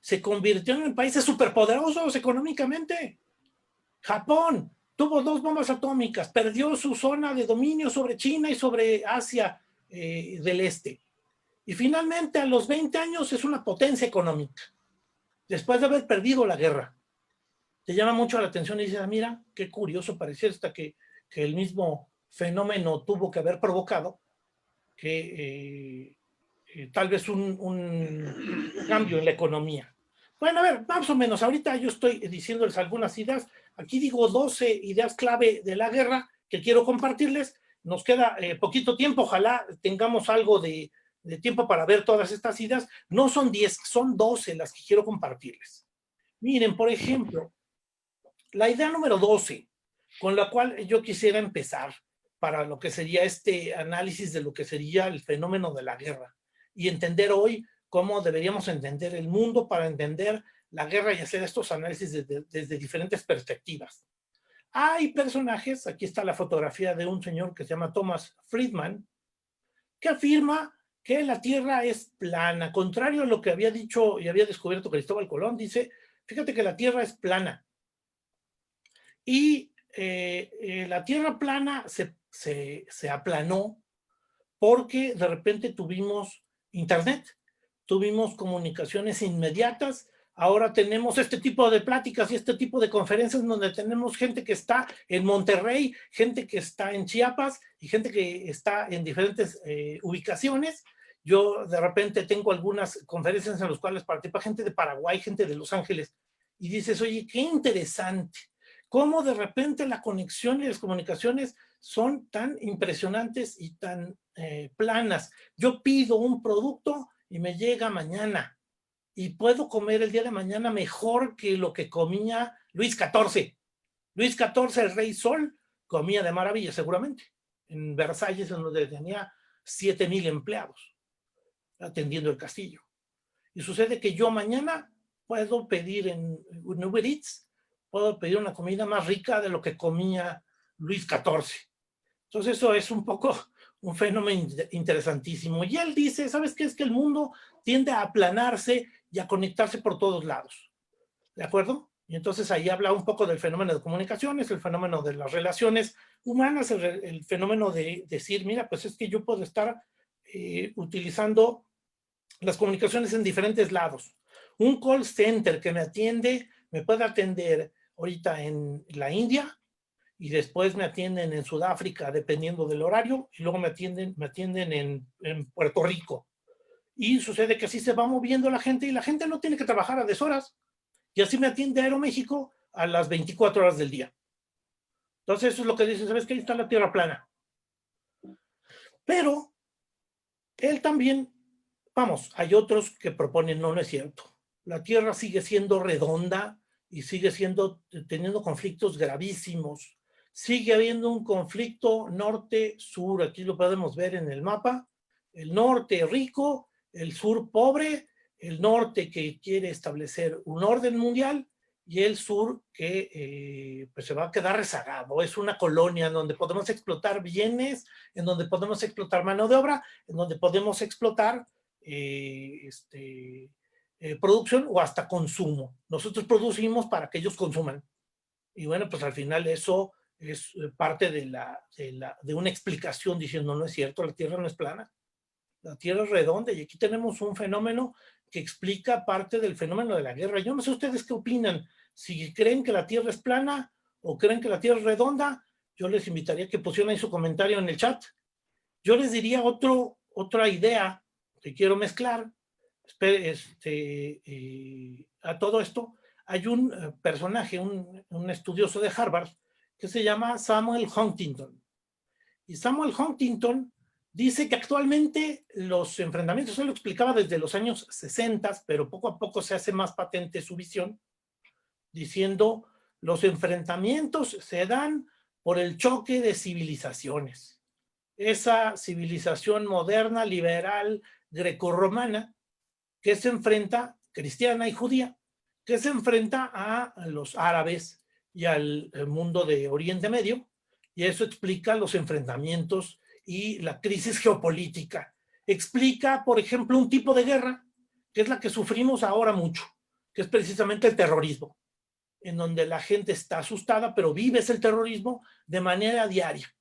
se convirtieron en países superpoderosos económicamente. Japón tuvo 2 bombas atómicas, perdió su zona de dominio sobre China y sobre Asia del Este. Y finalmente, a los 20 años, es una potencia económica, después de haber perdido la guerra. te llama mucho la atención y dices, mira, qué curioso, parecía hasta que el mismo fenómeno tuvo que haber provocado que tal vez un cambio en la economía. Bueno, a ver, más o menos, ahorita yo estoy diciéndoles algunas ideas, aquí digo 12 ideas clave de la guerra que quiero compartirles, nos queda poquito tiempo, ojalá tengamos algo de tiempo para ver todas estas ideas, no son 10, son 12 las que quiero compartirles. Miren, por ejemplo, la idea número 12, con la cual yo quisiera empezar para lo que sería este análisis de lo que sería el fenómeno de la guerra y entender hoy cómo deberíamos entender el mundo para entender la guerra y hacer estos análisis desde diferentes perspectivas. Hay personajes, aquí está la fotografía de un señor que se llama Thomas Friedman, que afirma que la Tierra es plana, contrario a lo que había dicho y había descubierto Cristóbal Colón, dice, fíjate que la Tierra es plana. Y la Tierra plana se aplanó porque de repente tuvimos internet, tuvimos comunicaciones inmediatas, ahora tenemos este tipo de pláticas y este tipo de conferencias donde tenemos gente que está en Monterrey, gente que está en Chiapas y gente que está en diferentes ubicaciones. Yo de repente tengo algunas conferencias en las cuales participa gente de Paraguay, gente de Los Ángeles, y dices, oye, qué interesante, cómo de repente la conexión y las comunicaciones son tan impresionantes y tan planas. Yo pido un producto y me llega mañana y puedo comer el día de mañana mejor que lo que comía Luis XIV. Luis XIV, el rey Sol, comía de maravilla seguramente en Versalles, en donde tenía 7,000 empleados atendiendo el castillo. Y sucede que yo mañana puedo pedir en Uber Eats, puedo pedir una comida más rica de lo que comía Luis XIV. Entonces eso es un poco un fenómeno interesantísimo. Y él dice, ¿sabes qué? Es que el mundo tiende a aplanarse y a conectarse por todos lados. ¿De acuerdo? Y entonces ahí habla un poco del fenómeno de comunicaciones, el fenómeno de las relaciones humanas, el fenómeno de decir, mira, pues es que yo puedo estar utilizando las comunicaciones en diferentes lados. Un call center que me atiende, me puede atender ahorita en la India, y después me atienden en Sudáfrica, dependiendo del horario, y luego me atienden en Puerto Rico. Y sucede que así se va moviendo la gente, y la gente no tiene que trabajar a deshoras. Y así me atiende Aeroméxico a las 24 horas del día. Entonces eso es lo que dice, ¿sabes qué? Ahí está la Tierra plana. Pero él también, vamos, hay otros que proponen, no es cierto. La Tierra sigue siendo redonda y sigue teniendo conflictos gravísimos. Sigue habiendo un conflicto norte-sur, aquí lo podemos ver en el mapa, el norte rico, el sur pobre, el norte que quiere establecer un orden mundial y el sur que pues se va a quedar rezagado. Es una colonia en donde podemos explotar bienes, en donde podemos explotar mano de obra, en donde podemos explotar producción o hasta consumo. Nosotros producimos para que ellos consuman. Y bueno, pues al final eso es parte de una explicación diciendo, no es cierto, la Tierra no es plana, la Tierra es redonda, y aquí tenemos un fenómeno que explica parte del fenómeno de la guerra. Yo no sé ustedes qué opinan, si creen que la Tierra es plana o creen que la Tierra es redonda. Yo les invitaría a que pusieran ahí su comentario en el chat. Yo les diría otra idea que quiero mezclar. A todo esto hay un personaje, un estudioso de Harvard, que se llama Samuel Huntington. Y Samuel Huntington dice que actualmente los enfrentamientos, él lo explicaba desde los años 60, pero poco a poco se hace más patente su visión, diciendo los enfrentamientos se dan por el choque de civilizaciones. Esa civilización moderna, liberal, grecorromana, que se enfrenta, cristiana y judía, que se enfrenta a los árabes y al mundo de Oriente Medio, y eso explica los enfrentamientos y la crisis geopolítica. Explica, por ejemplo, un tipo de guerra, que es la que sufrimos ahora mucho, que es precisamente el terrorismo, en donde la gente está asustada, pero vives el terrorismo de manera diaria,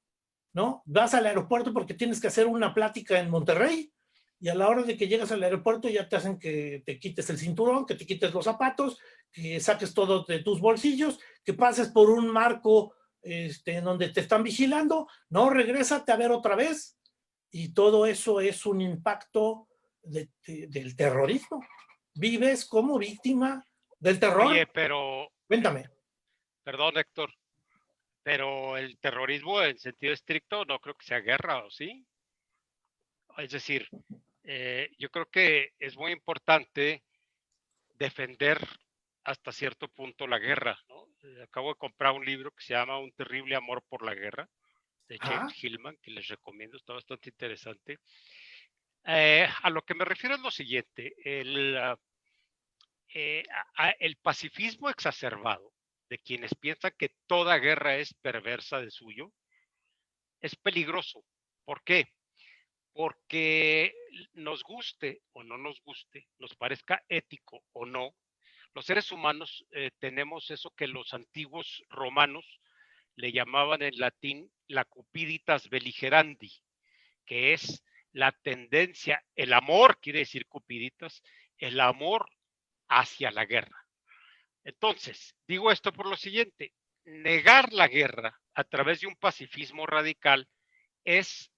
¿no? Vas al aeropuerto porque tienes que hacer una plática en Monterrey, y a la hora de que llegas al aeropuerto ya te hacen que te quites el cinturón, que te quites los zapatos, que saques todo de tus bolsillos, que pases por un marco en donde te están vigilando, no, regrésate a ver otra vez, y todo eso es un impacto del terrorismo. Vives como víctima del terror. Oye, pero, Cuéntame. perdón, Héctor, pero el terrorismo en sentido estricto no creo que sea guerra, ¿o sí? Es decir, yo creo que es muy importante defender hasta cierto punto la guerra, ¿no? Acabo de comprar un libro que se llama Un terrible amor por la guerra, de James Hillman, que les recomiendo, está bastante interesante. A lo que me refiero es lo siguiente, el pacifismo exacerbado de quienes piensan que toda guerra es perversa de suyo, es peligroso. ¿Por qué? Porque nos guste o no nos guste, nos parezca ético o no, los seres humanos tenemos eso que los antiguos romanos le llamaban en latín la cupiditas belligerandi, que es la tendencia, el amor, quiere decir cupiditas, el amor hacia la guerra. Entonces, digo esto por lo siguiente, negar la guerra a través de un pacifismo radical es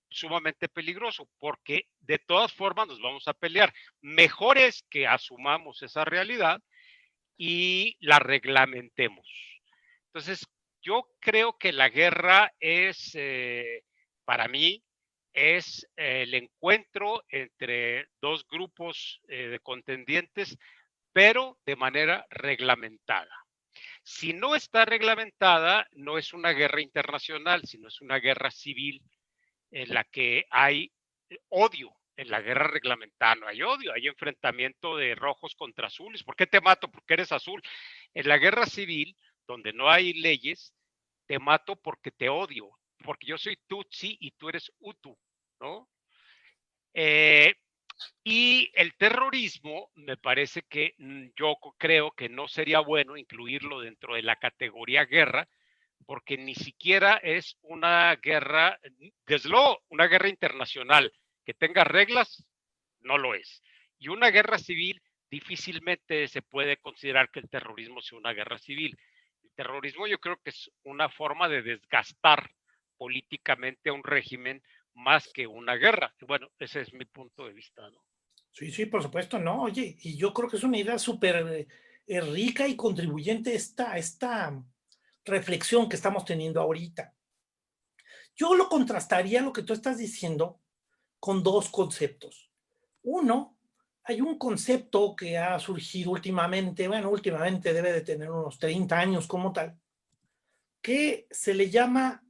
sumamente peligroso, porque de todas formas nos vamos a pelear. Mejor es que asumamos esa realidad y la reglamentemos. Entonces, yo creo que la guerra es, para mí, es el encuentro entre dos grupos de contendientes, pero de manera reglamentada. Si no está reglamentada, no es una guerra internacional, sino es una guerra civil en la que hay odio. En la guerra reglamentada no hay odio, hay enfrentamiento de rojos contra azules. ¿Por qué te mato? Porque eres azul. En la guerra civil, donde no hay leyes, te mato porque te odio, porque yo soy Tutsi y tú eres Hutu, ¿no? Y el terrorismo, me parece que yo creo que no sería bueno incluirlo dentro de la categoría guerra, porque ni siquiera es una guerra, desde luego, una guerra internacional que tenga reglas, no lo es. Y una guerra civil, difícilmente se puede considerar que el terrorismo sea una guerra civil. El terrorismo yo creo que es una forma de desgastar políticamente a un régimen más que una guerra. Bueno, ese es mi punto de vista, ¿no? Sí, sí, por supuesto, no. Oye, y yo creo que es una idea súper rica y contribuyente esta reflexión que estamos teniendo ahorita. Yo lo contrastaría lo que tú estás diciendo con dos conceptos. Uno, hay un concepto que ha surgido últimamente, bueno, últimamente debe de tener unos 30 años como tal, que se le llama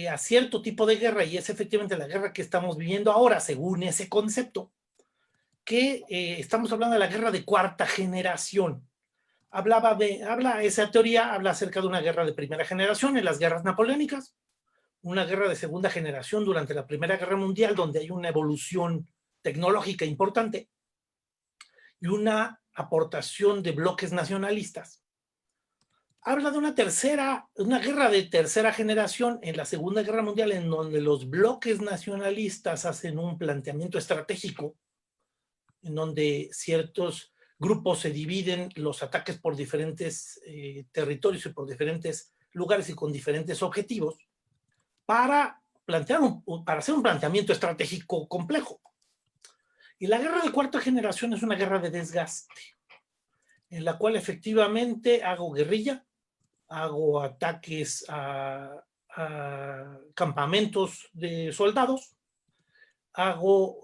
a cierto tipo de guerra, y es efectivamente la guerra que estamos viviendo ahora, según ese concepto, que estamos hablando de la guerra de cuarta generación. Esa teoría habla acerca de una guerra de primera generación en las guerras napoleónicas, una guerra de segunda generación durante la Primera Guerra Mundial, donde hay una evolución tecnológica importante y una aportación de bloques nacionalistas. Habla de una guerra de tercera generación en la Segunda Guerra Mundial, en donde los bloques nacionalistas hacen un planteamiento estratégico, en donde ciertos grupos se dividen los ataques por diferentes territorios y por diferentes lugares y con diferentes objetivos, para hacer un planteamiento estratégico complejo. Y la guerra de cuarta generación es una guerra de desgaste, en la cual efectivamente hago guerrilla, hago ataques a campamentos de soldados, hago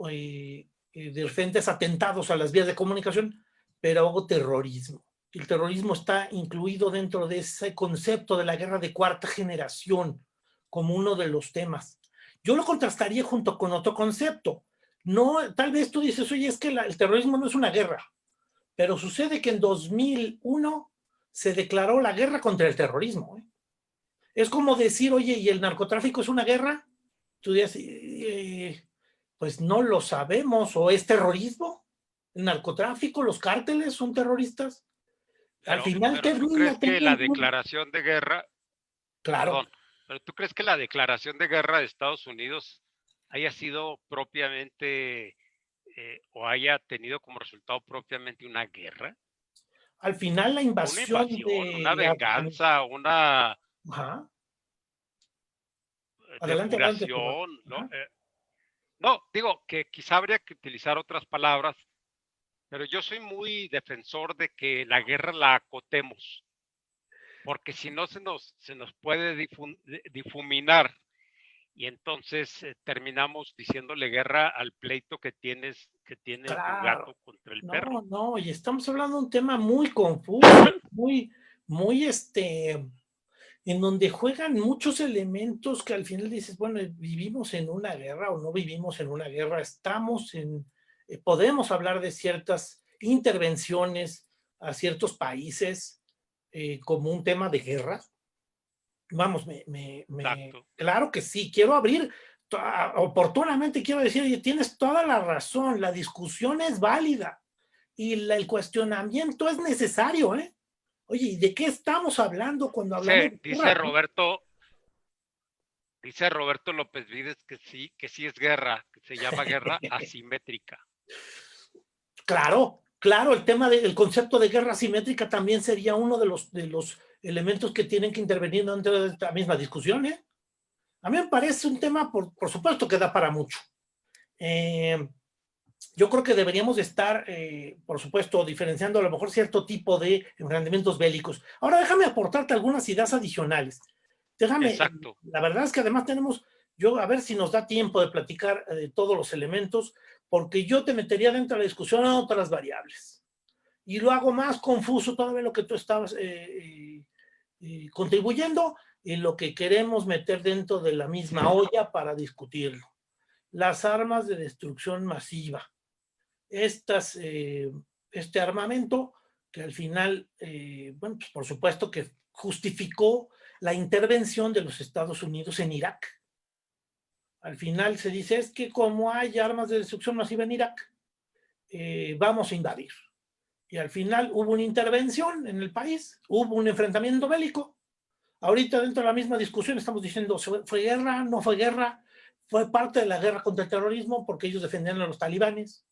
diferentes atentados a las vías de comunicación, pero hago terrorismo. El terrorismo está incluido dentro de ese concepto de la guerra de cuarta generación como uno de los temas. Yo lo contrastaría junto con otro concepto. No, tal vez tú dices, oye, es que el terrorismo no es una guerra, pero sucede que en 2001 se declaró la guerra contra el terrorismo. Es como decir, oye, ¿y el narcotráfico es una guerra? Tú dices, pues no lo sabemos, o es terrorismo. El narcotráfico, los cárteles son terroristas. Al final pero ¿tú crees que la declaración de guerra, claro, perdón, pero tú crees que la declaración de guerra de Estados Unidos haya sido propiamente o haya tenido como resultado propiamente una guerra, Al final la una invasión invasión, una de Afganistán. venganza, una Ajá. Adelante, adelante. depuración, ¿no? Ajá. No, digo que quizá habría que utilizar otras palabras, pero yo soy muy defensor de que la guerra la acotemos, porque si no se nos puede difuminar y entonces terminamos diciéndole guerra al pleito que tiene tu Claro. gato contra el No, perro. no, y estamos hablando de un tema muy confuso, muy en donde juegan muchos elementos que al final dices, bueno, vivimos en una guerra o no vivimos en una guerra, podemos hablar de ciertas intervenciones a ciertos países como un tema de guerra. Vamos, Exacto. claro que sí, quiero abrir, oportunamente quiero decir, oye, tienes toda la razón, la discusión es válida y el cuestionamiento es necesario, ¿eh? Oye, ¿y de qué estamos hablando cuando hablamos de Dice guerra? Roberto López Vides que sí es guerra, que se llama guerra asimétrica. Claro, claro, el concepto de guerra asimétrica también sería uno de los elementos que tienen que intervenir dentro de esta misma discusión, ¿eh? A mí me parece un tema, por supuesto, que da para mucho. Yo creo que deberíamos estar, por supuesto, diferenciando a lo mejor cierto tipo de enfrentamientos bélicos. Ahora déjame aportarte algunas ideas adicionales. Exacto. La verdad es que además a ver si nos da tiempo de platicar todos los elementos, porque yo te metería dentro de la discusión a otras variables. Y lo hago más confuso todavía lo que tú estabas contribuyendo y lo que queremos meter dentro de la misma olla para discutirlo. Las armas de destrucción masiva. Este armamento que al final, bueno, pues por supuesto que justificó la intervención de los Estados Unidos en Irak. Al final se dice, es que como hay armas de destrucción masiva en Irak, vamos a invadir. Y al final hubo una intervención en el país, hubo un enfrentamiento bélico. Ahorita dentro de la misma discusión estamos diciendo, ¿fue guerra? ¿No fue guerra? ¿Fue parte de la guerra contra el terrorismo porque ellos defendían a los talibanes?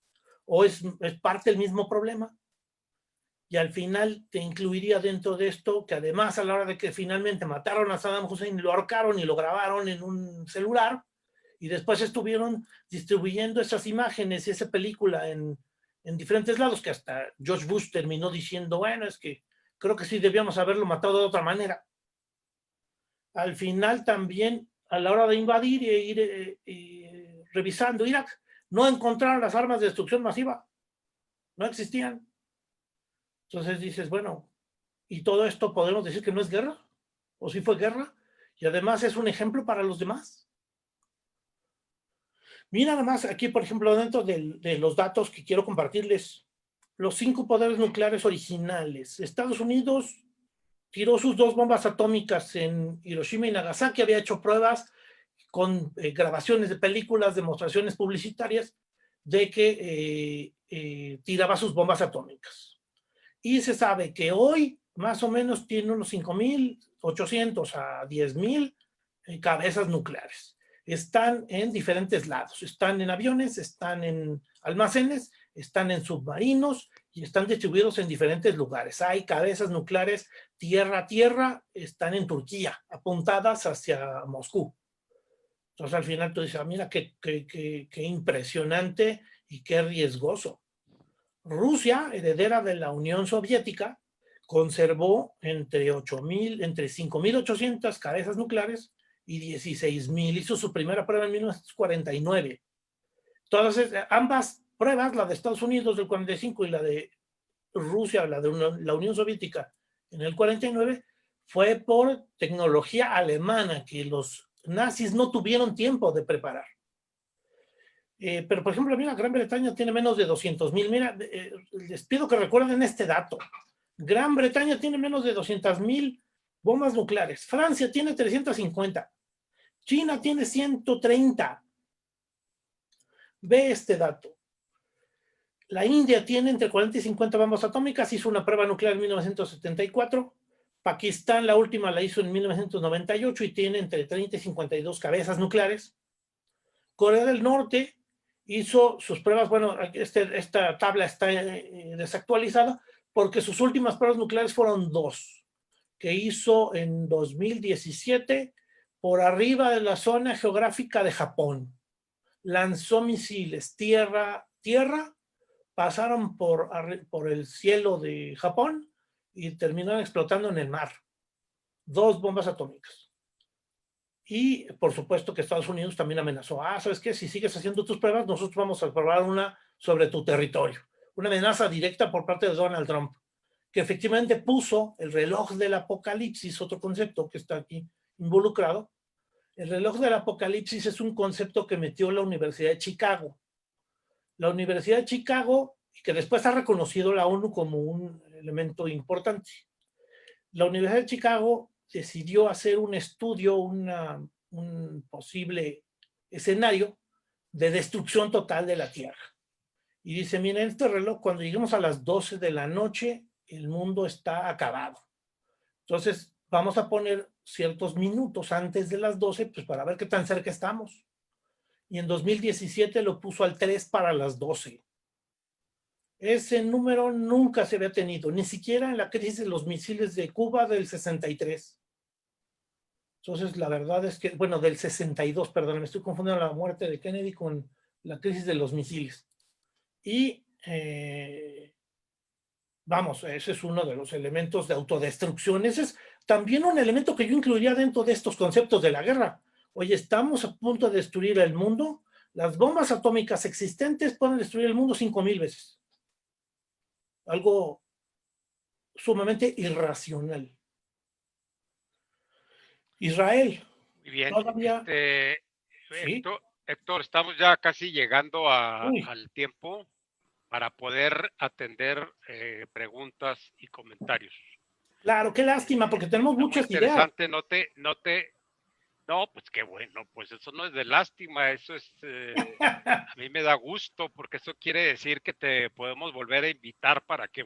¿O es parte del mismo problema? Y al final te incluiría dentro de esto que además a la hora de que finalmente mataron a Saddam Hussein, lo ahorcaron y lo grabaron en un celular y después estuvieron distribuyendo esas imágenes y esa película en diferentes lados, que hasta George Bush terminó diciendo, bueno, es que creo que sí debíamos haberlo matado de otra manera. Al final también, a la hora de invadir e ir revisando Irak, no encontraron las armas de destrucción masiva, no existían. Entonces dices, bueno, ¿y todo esto podemos decir que no es guerra? ¿O sí fue guerra? Y además es un ejemplo para los demás. Mira nada más aquí, por ejemplo, dentro de los datos que quiero compartirles, los 5 poderes nucleares originales. Estados Unidos tiró sus 2 bombas atómicas en Hiroshima y Nagasaki, había hecho pruebas con grabaciones de películas, demostraciones publicitarias de que tiraba sus bombas atómicas. Y se sabe que hoy más o menos tiene unos 5,800 a 10,000 cabezas nucleares. Están en diferentes lados, están en aviones, están en almacenes, están en submarinos y están distribuidos en diferentes lugares. Hay cabezas nucleares tierra a tierra, están en Turquía, apuntadas hacia Moscú. Entonces al final tú dices, mira qué impresionante y qué riesgoso. Rusia, heredera de la Unión Soviética, conservó entre 5,800 cabezas nucleares y 16,000. Hizo su primera prueba en 1949. Entonces, ambas pruebas, la de Estados Unidos del 45 y la de Rusia, la de la Unión Soviética en el 49, fue por tecnología alemana que los nazis no tuvieron tiempo de preparar. Pero, por ejemplo, mira, Gran Bretaña tiene menos de 200,000. Mira, les pido que recuerden este dato. Gran Bretaña tiene menos de 200,000 bombas nucleares. Francia tiene 350. China tiene 130. Ve este dato. La India tiene entre 40 y 50 bombas atómicas. Hizo una prueba nuclear en 1974. Pakistán, la última, la hizo en 1998 y tiene entre 30 y 52 cabezas nucleares. Corea del Norte hizo sus pruebas, bueno, esta tabla está desactualizada porque sus últimas pruebas nucleares fueron 2, que hizo en 2017 por arriba de la zona geográfica de Japón. Lanzó misiles tierra, pasaron por el cielo de Japón y terminaron explotando en el mar. 2 bombas atómicas. Y por supuesto que Estados Unidos también amenazó, ¿sabes qué? Si sigues haciendo tus pruebas, nosotros vamos a probar una sobre tu territorio. Una amenaza directa por parte de Donald Trump, que efectivamente puso el reloj del apocalipsis, otro concepto que está aquí involucrado. El reloj del apocalipsis es un concepto que metió la Universidad de Chicago. La Universidad de Chicago, que después ha reconocido la ONU como un elemento importante. La Universidad de Chicago decidió hacer un estudio, un posible escenario de destrucción total de la Tierra. Y dice, miren, este reloj, cuando lleguemos a las 12 de la noche, el mundo está acabado. Entonces, vamos a poner ciertos minutos antes de las 12, pues para ver qué tan cerca estamos. Y en 2017 lo puso al 3 para las 12. Ese número nunca se había tenido, ni siquiera en la crisis de los misiles de Cuba del 63. Entonces, la verdad es que, bueno, del 62, perdón, me estoy confundiendo la muerte de Kennedy con la crisis de los misiles. Y, vamos, ese es uno de los elementos de autodestrucción. Ese es también un elemento que yo incluiría dentro de estos conceptos de la guerra. Oye, estamos a punto de destruir el mundo. Las bombas atómicas existentes pueden destruir el mundo 5,000 veces. Algo sumamente irracional. Israel. Muy bien. Todavía... ¿Sí? Héctor, estamos ya casi llegando al tiempo para poder atender preguntas y comentarios. Claro, qué lástima, porque tenemos muchas ideas. Interesante, no, pues qué bueno, pues eso no es de lástima, eso es, a mí me da gusto, porque eso quiere decir que te podemos volver a invitar para que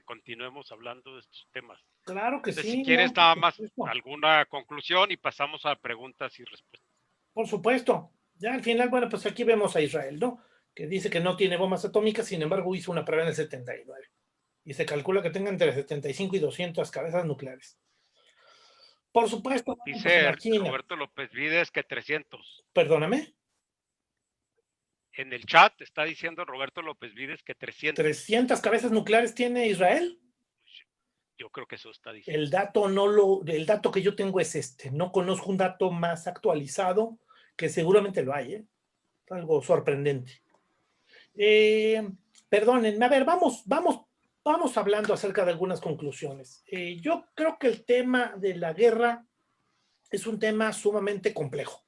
continuemos hablando de estos temas. Claro que Entonces, sí. si quieres nada más alguna conclusión y pasamos a preguntas y respuestas. Por supuesto. Ya al final, bueno, pues aquí vemos a Israel, ¿no? Que dice que no tiene bombas atómicas, sin embargo hizo una prueba en el 79. Y se calcula que tenga entre 75 y 200 cabezas nucleares. Por supuesto. Dice pues Roberto López Vides que 300. Perdóname. En el chat está diciendo Roberto López Vides que 300. ¿300 cabezas nucleares tiene Israel? Yo creo que eso está diciendo. El dato que yo tengo es este. No conozco un dato más actualizado, que seguramente lo hay, ¿eh? Algo sorprendente. Perdónenme, a ver, vamos hablando acerca de algunas conclusiones. Yo creo que el tema de la guerra es un tema sumamente complejo.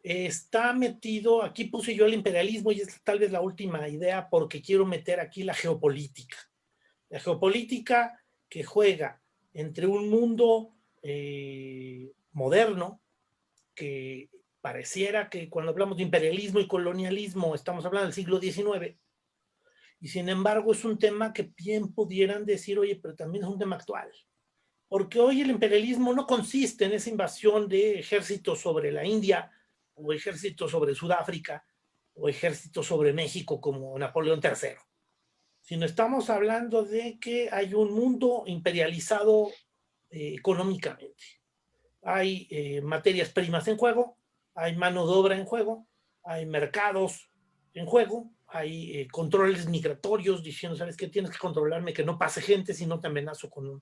Está metido, aquí puse yo el imperialismo y es tal vez la última idea porque quiero meter aquí la geopolítica. La geopolítica que juega entre un mundo moderno que pareciera que cuando hablamos de imperialismo y colonialismo estamos hablando del siglo XIX, y sin embargo es un tema que bien pudieran decir, oye, pero también es un tema actual, porque hoy el imperialismo no consiste en esa invasión de ejércitos sobre la India, o ejércitos sobre Sudáfrica, o ejércitos sobre México como Napoleón III, sino estamos hablando de que hay un mundo imperializado económicamente. Hay materias primas en juego, hay mano de obra en juego, hay mercados en juego, hay controles migratorios diciendo, ¿sabes qué? Tienes que controlarme que no pase gente, si no te amenazo con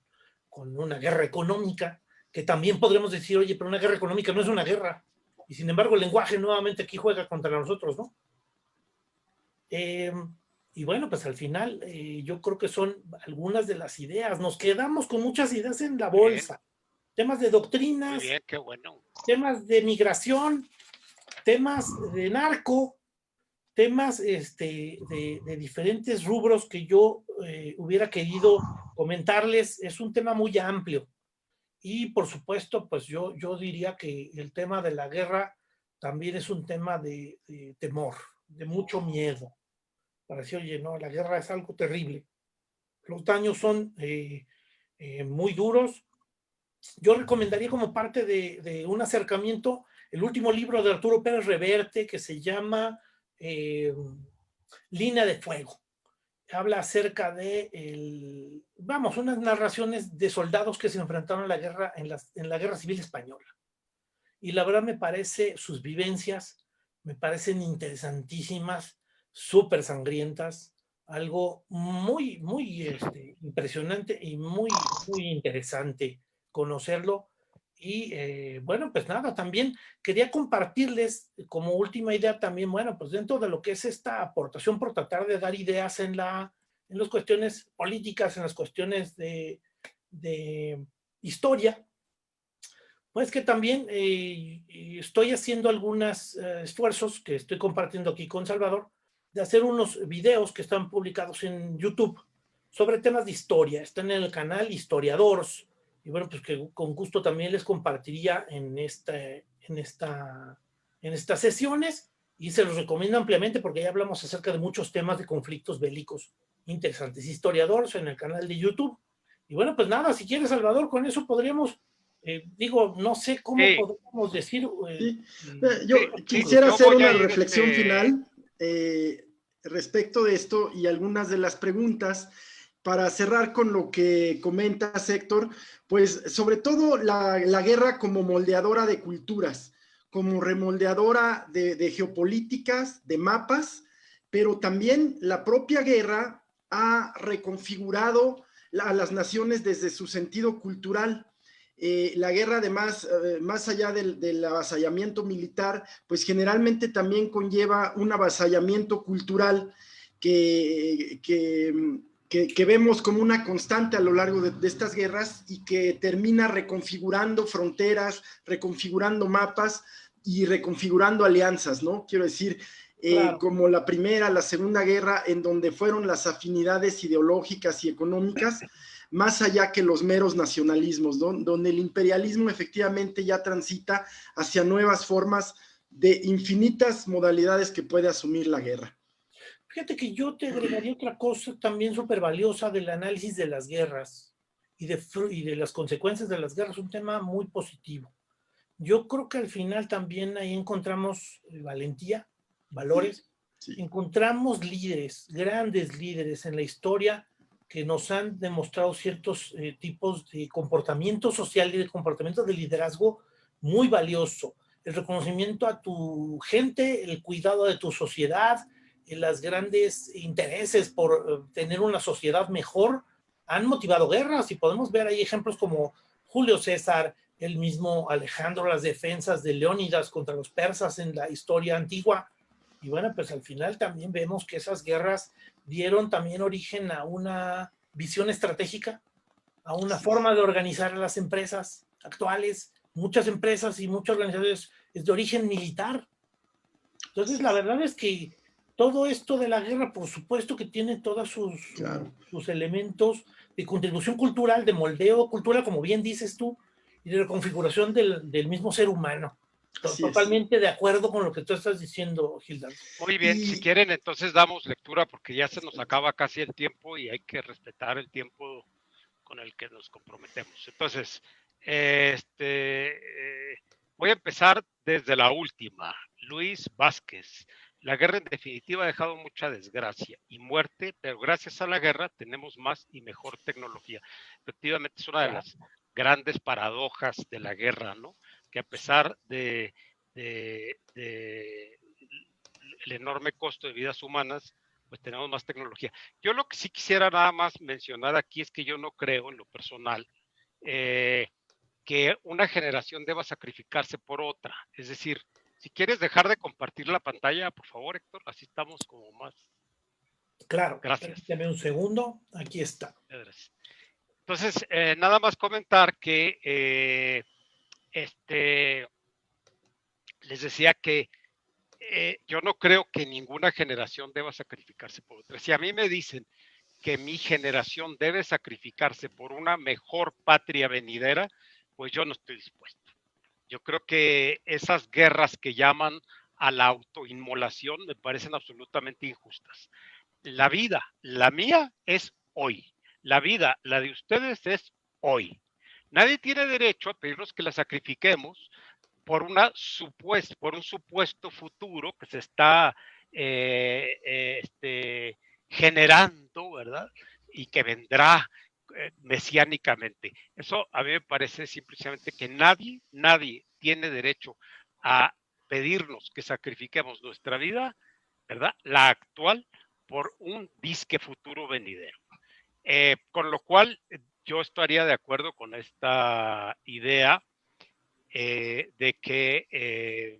una guerra económica, que también podremos decir, oye, pero una guerra económica no es una guerra, y sin embargo el lenguaje nuevamente aquí juega contra nosotros, ¿no? Y bueno, pues al final yo creo que son algunas de las ideas, nos quedamos con muchas ideas en la bolsa. Temas de doctrinas, muy bien, qué bueno. Temas de migración, temas de narco, temas de diferentes rubros que yo hubiera querido comentarles. Es un tema muy amplio y por supuesto pues yo diría que el tema de la guerra también es un tema de temor, de mucho miedo. Para decir, oye, no, la guerra es algo terrible. Los daños son muy duros. Yo recomendaría como parte de un acercamiento el último libro de Arturo Pérez Reverte que se llama Línea de Fuego. Habla acerca de, unas narraciones de soldados que se enfrentaron a la guerra en la Guerra Civil Española. Y la verdad me parece, sus vivencias me parecen interesantísimas, súper sangrientas, algo muy, muy impresionante y muy, muy interesante conocerlo. Y bueno, pues nada, también quería compartirles como última idea también, bueno, pues dentro de lo que es esta aportación por tratar de dar ideas en las cuestiones políticas, en las cuestiones de historia, pues que también estoy haciendo algunos esfuerzos que estoy compartiendo aquí con Salvador, de hacer unos videos que están publicados en YouTube sobre temas de historia. Están en el canal Historiadores. Y bueno, pues que con gusto también les compartiría en estas sesiones, y se los recomiendo ampliamente porque ya hablamos acerca de muchos temas de conflictos bélicos interesantes. Historiadores en el canal de YouTube. Y bueno, pues nada, si quieres, Salvador, con eso podríamos... no sé cómo podemos decir. Yo quisiera hacer una ir, reflexión final respecto de esto y algunas de las preguntas para cerrar con lo que comentas, Héctor. Pues sobre todo la guerra como moldeadora de culturas, como remoldeadora de geopolíticas, de mapas, pero también la propia guerra ha reconfigurado a las naciones desde su sentido cultural. La guerra, además, más allá del avasallamiento militar, pues generalmente también conlleva un avasallamiento cultural que vemos como una constante a lo largo de estas guerras y que termina reconfigurando fronteras, reconfigurando mapas y reconfigurando alianzas, ¿no? Quiero decir, claro, como la Primera, la Segunda Guerra, en donde fueron las afinidades ideológicas y económicas, más allá que los meros nacionalismos, ¿no? Donde el imperialismo efectivamente ya transita hacia nuevas formas de infinitas modalidades que puede asumir la guerra. Fíjate que yo te agregaría otra cosa también súper valiosa del análisis de las guerras y de las consecuencias de las guerras, un tema muy positivo. Yo creo que al final también ahí encontramos valentía, valores, sí. Encontramos líderes, grandes líderes en la historia que nos han demostrado ciertos tipos de comportamiento social y de comportamiento de liderazgo muy valioso. El reconocimiento a tu gente, el cuidado de tu sociedad, los grandes intereses por tener una sociedad mejor han motivado guerras, y podemos ver ahí ejemplos como Julio César, el mismo Alejandro, las defensas de Leónidas contra los persas en la historia antigua. Y bueno, pues al final también vemos que esas guerras dieron también origen a una visión estratégica, a una forma de organizar las empresas actuales. Muchas empresas y muchos organizadores es de origen militar. Entonces, la verdad es que todo esto de la guerra, por supuesto que tiene todos sus elementos de contribución cultural, de moldeo cultural, como bien dices tú, y de reconfiguración del mismo ser humano. Totalmente de acuerdo con lo que tú estás diciendo, Gildardo. Muy bien, si quieren, entonces damos lectura porque ya se nos acaba casi el tiempo y hay que respetar el tiempo con el que nos comprometemos. Entonces, voy a empezar desde la última. Luis Vázquez. La guerra en definitiva ha dejado mucha desgracia y muerte, pero gracias a la guerra tenemos más y mejor tecnología. Efectivamente es una de las grandes paradojas de la guerra, ¿no? Que a pesar de el enorme costo de vidas humanas, pues tenemos más tecnología. Yo lo que sí quisiera nada más mencionar aquí es que yo no creo en lo personal que una generación deba sacrificarse por otra. Es decir, si quieres dejar de compartir la pantalla, por favor, Héctor, así estamos como más. Claro, gracias. Dame un segundo, aquí está. Gracias. Entonces, nada más comentar que les decía que yo no creo que ninguna generación deba sacrificarse por otra. Si a mí me dicen que mi generación debe sacrificarse por una mejor patria venidera, pues yo no estoy dispuesto. Yo creo que esas guerras que llaman a la autoinmolación me parecen absolutamente injustas. La vida, la mía, es hoy. La vida, la de ustedes, es hoy. Nadie tiene derecho a pedirnos que la sacrifiquemos por un supuesto futuro que se está generando, ¿verdad? Y que vendrá mesiánicamente. Eso a mí me parece simplemente que nadie tiene derecho a pedirnos que sacrifiquemos nuestra vida, ¿verdad? La actual por un disque futuro venidero. Con lo cual, yo estaría de acuerdo con esta idea de que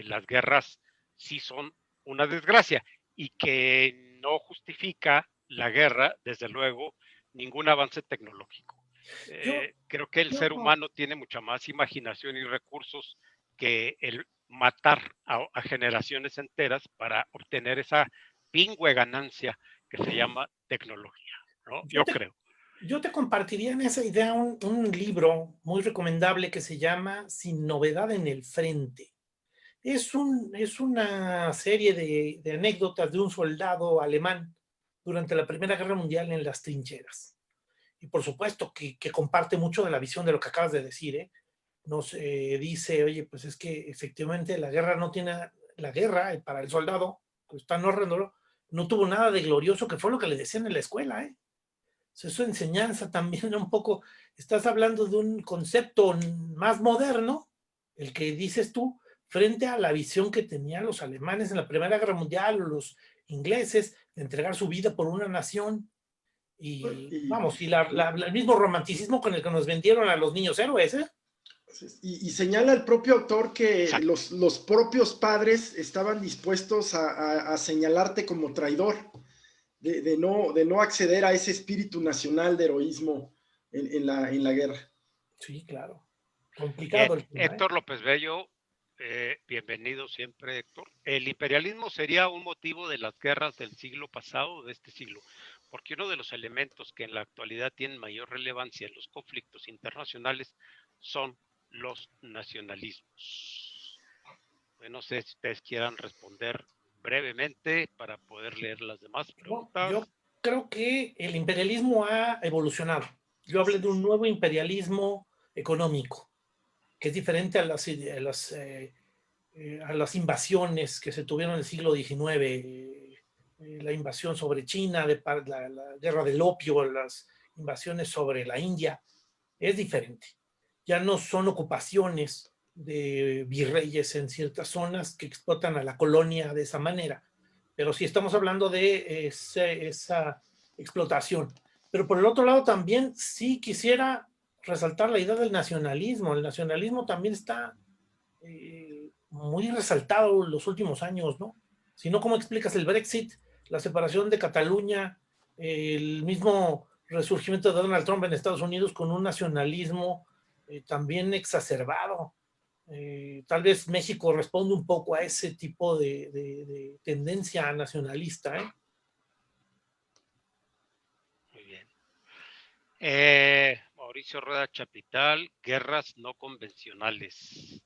las guerras sí son una desgracia y que no justifica la guerra, desde luego, ningún avance tecnológico. Creo que el ser humano tiene mucha más imaginación y recursos que el matar a generaciones enteras para obtener esa pingüe ganancia que se llama tecnología, ¿no? Yo creo. Yo te compartiría en esa idea un libro muy recomendable que se llama Sin novedad en el frente. Es una serie de anécdotas de un soldado alemán durante la Primera Guerra Mundial en las trincheras. Y por supuesto que comparte mucho de la visión de lo que acabas de decir, ¿eh? Nos dice, oye, pues es que efectivamente la guerra para el soldado que está narrándolo, no tuvo nada de glorioso, que fue lo que le decían en la escuela, ¿eh? Su enseñanza también un poco, estás hablando de un concepto más moderno, el que dices tú, frente a la visión que tenían los alemanes en la Primera Guerra Mundial, o los ingleses, de entregar su vida por una nación, y vamos, y el mismo romanticismo con el que nos vendieron a los niños héroes, ¿eh? Y señala el propio autor que los propios padres estaban dispuestos a señalarte como traidor. De no acceder a ese espíritu nacional de heroísmo en la guerra. Sí, claro. Complicado el tema, Héctor López Bello, bienvenido siempre, Héctor. El imperialismo sería un motivo de las guerras del siglo pasado, de este siglo, porque uno de los elementos que en la actualidad tienen mayor relevancia en los conflictos internacionales son los nacionalismos. No sé si ustedes quieran responder brevemente para poder leer las demás preguntas. Yo creo que el imperialismo ha evolucionado. Yo hablé de un nuevo imperialismo económico, que es diferente a las invasiones que se tuvieron en el siglo XIX, la invasión sobre China, la guerra del opio, las invasiones sobre la India. Es diferente. Ya no son ocupaciones de virreyes en ciertas zonas que explotan a la colonia de esa manera, pero sí estamos hablando de esa explotación. Pero por el otro lado también sí quisiera resaltar la idea del nacionalismo. El nacionalismo también está muy resaltado en los últimos años, ¿no? Si no, ¿cómo explicas el Brexit, la separación de Cataluña, el mismo resurgimiento de Donald Trump en Estados Unidos con un nacionalismo también exacerbado? Tal vez México responde un poco a ese tipo de tendencia nacionalista, ¿eh? Muy bien. Mauricio Rueda Chapital, guerras no convencionales.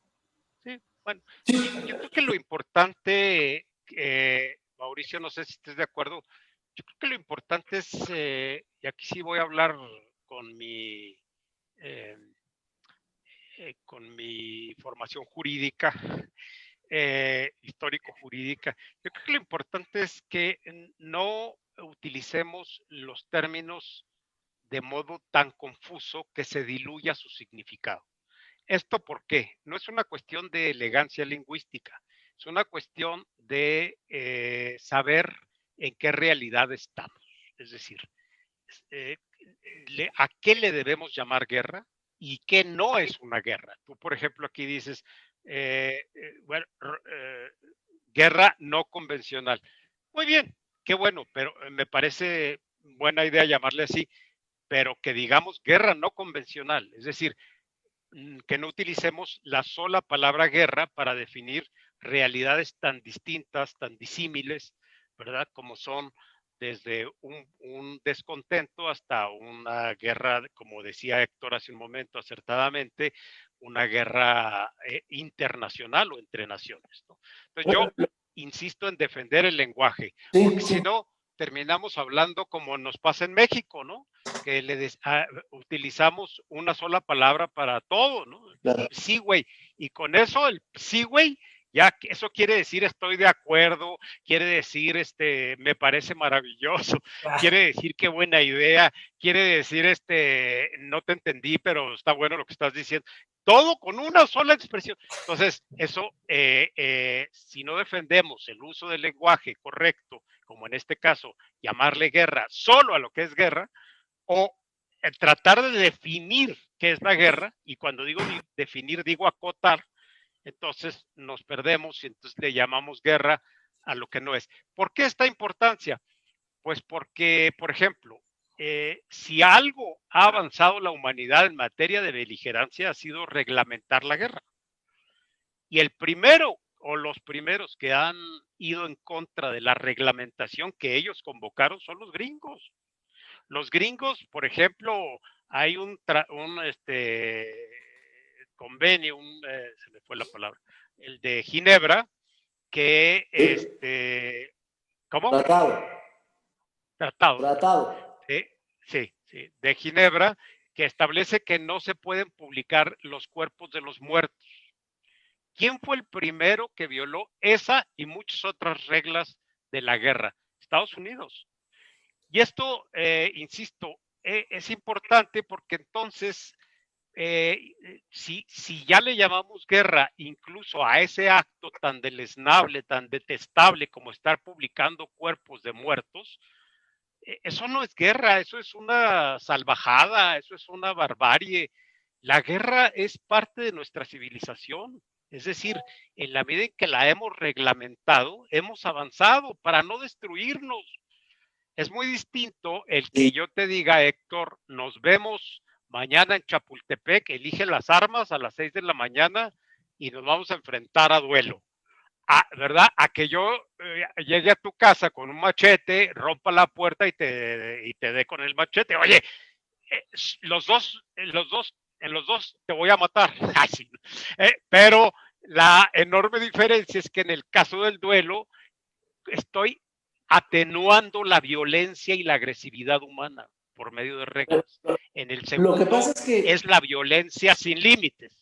Sí, bueno, yo creo que lo importante, Mauricio, no sé si estés de acuerdo, yo creo que lo importante es, y aquí sí voy a hablar con mi formación jurídica, histórico-jurídica, yo creo que lo importante es que no utilicemos los términos de modo tan confuso que se diluya su significado. ¿Esto por qué? No es una cuestión de elegancia lingüística, es una cuestión de saber en qué realidad estamos. Es decir, ¿a qué le debemos llamar guerra y qué no es una guerra? Tú, por ejemplo, aquí dices, guerra no convencional. Muy bien, qué bueno, pero me parece buena idea llamarle así, pero que digamos guerra no convencional, es decir, que no utilicemos la sola palabra guerra para definir realidades tan distintas, tan disímiles, ¿verdad? Como son desde un descontento hasta una guerra, como decía Héctor hace un momento acertadamente, una guerra internacional o entre naciones, ¿no? Entonces yo insisto en defender el lenguaje, porque si no terminamos hablando como nos pasa en México, ¿no? Que utilizamos una sola palabra para todo, ¿no? Claro. Sí, güey. Y con eso, el sí, güey, ya eso quiere decir estoy de acuerdo, quiere decir me parece maravilloso, quiere decir qué buena idea, quiere decir no te entendí, pero está bueno lo que estás diciendo. Todo con una sola expresión. Entonces, eso, si no defendemos el uso del lenguaje correcto, como en este caso, llamarle guerra solo a lo que es guerra, o tratar de definir qué es la guerra, y cuando digo definir, digo acotar, entonces nos perdemos y entonces le llamamos guerra a lo que no es. ¿Por qué esta importancia? Pues porque, por ejemplo, si algo ha avanzado la humanidad en materia de beligerancia ha sido reglamentar la guerra. Y el primero o los primeros que han ido en contra de la reglamentación que ellos convocaron son los gringos. Los gringos, por ejemplo, hay un convenio, se me fue la palabra, el de Ginebra, que ¿cómo? Tratado. Sí, de Ginebra, que establece que no se pueden publicar los cuerpos de los muertos. ¿Quién fue el primero que violó esa y muchas otras reglas de la guerra? Estados Unidos. Y esto, insisto, es importante porque entonces, si ya le llamamos guerra incluso a ese acto tan deleznable, tan detestable como estar publicando cuerpos de muertos, eso no es guerra, eso es una salvajada, eso es una barbarie. La guerra es parte de nuestra civilización. Es decir, en la medida en que la hemos reglamentado, hemos avanzado para no destruirnos. Es muy distinto el que yo te diga, Héctor, nos vemos mañana en Chapultepec, elige las armas a las 6 de la mañana y nos vamos a enfrentar a duelo. ¿Verdad? A que yo llegue a tu casa con un machete, rompa la puerta y te dé con el machete. Oye, en los dos te voy a matar. Pero la enorme diferencia es que en el caso del duelo estoy atenuando la violencia y la agresividad humana por medio de reglas. En el segundo Lo que pasa es la violencia sin límites.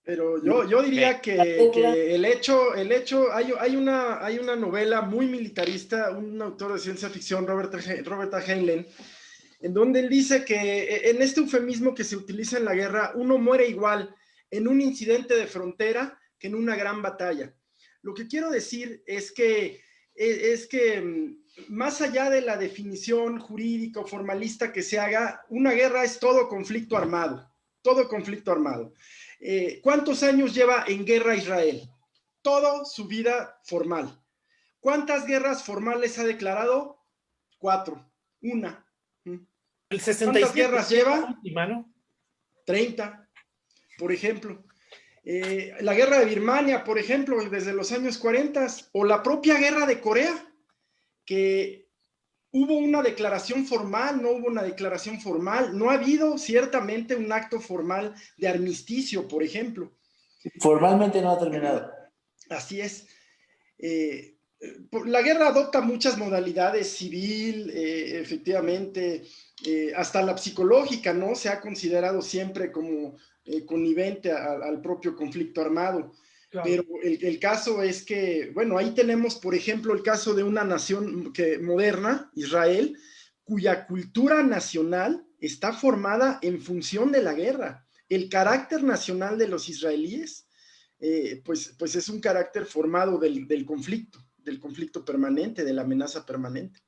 Pero yo diría que el hecho hay una novela muy militarista, un autor de ciencia ficción, Robert A. Heinlein, en donde él dice que en este eufemismo que se utiliza en la guerra, uno muere igual en un incidente de frontera que en una gran batalla. Lo que quiero decir es que más allá de la definición jurídica o formalista que se haga, una guerra es todo conflicto armado, todo conflicto armado. ¿Cuántos años lleva en guerra Israel? Toda su vida formal. ¿Cuántas guerras formales ha declarado? 4. Una. El 67, ¿Cuántas guerras lleva? Última, ¿no? 30, por ejemplo. La guerra de Birmania, por ejemplo, desde los años 40, o la propia guerra de Corea, que hubo una declaración formal, no hubo una declaración formal, no ha habido ciertamente un acto formal de armisticio, por ejemplo. Formalmente no ha terminado. Así es. La guerra adopta muchas modalidades, civil, efectivamente, hasta la psicológica, ¿no? Se ha considerado siempre como connivente al propio conflicto armado. Claro. Pero el caso es que, bueno, ahí tenemos, por ejemplo, el caso de una nación moderna, Israel, cuya cultura nacional está formada en función de la guerra. El carácter nacional de los israelíes, pues es un carácter formado del conflicto permanente, de la amenaza permanente.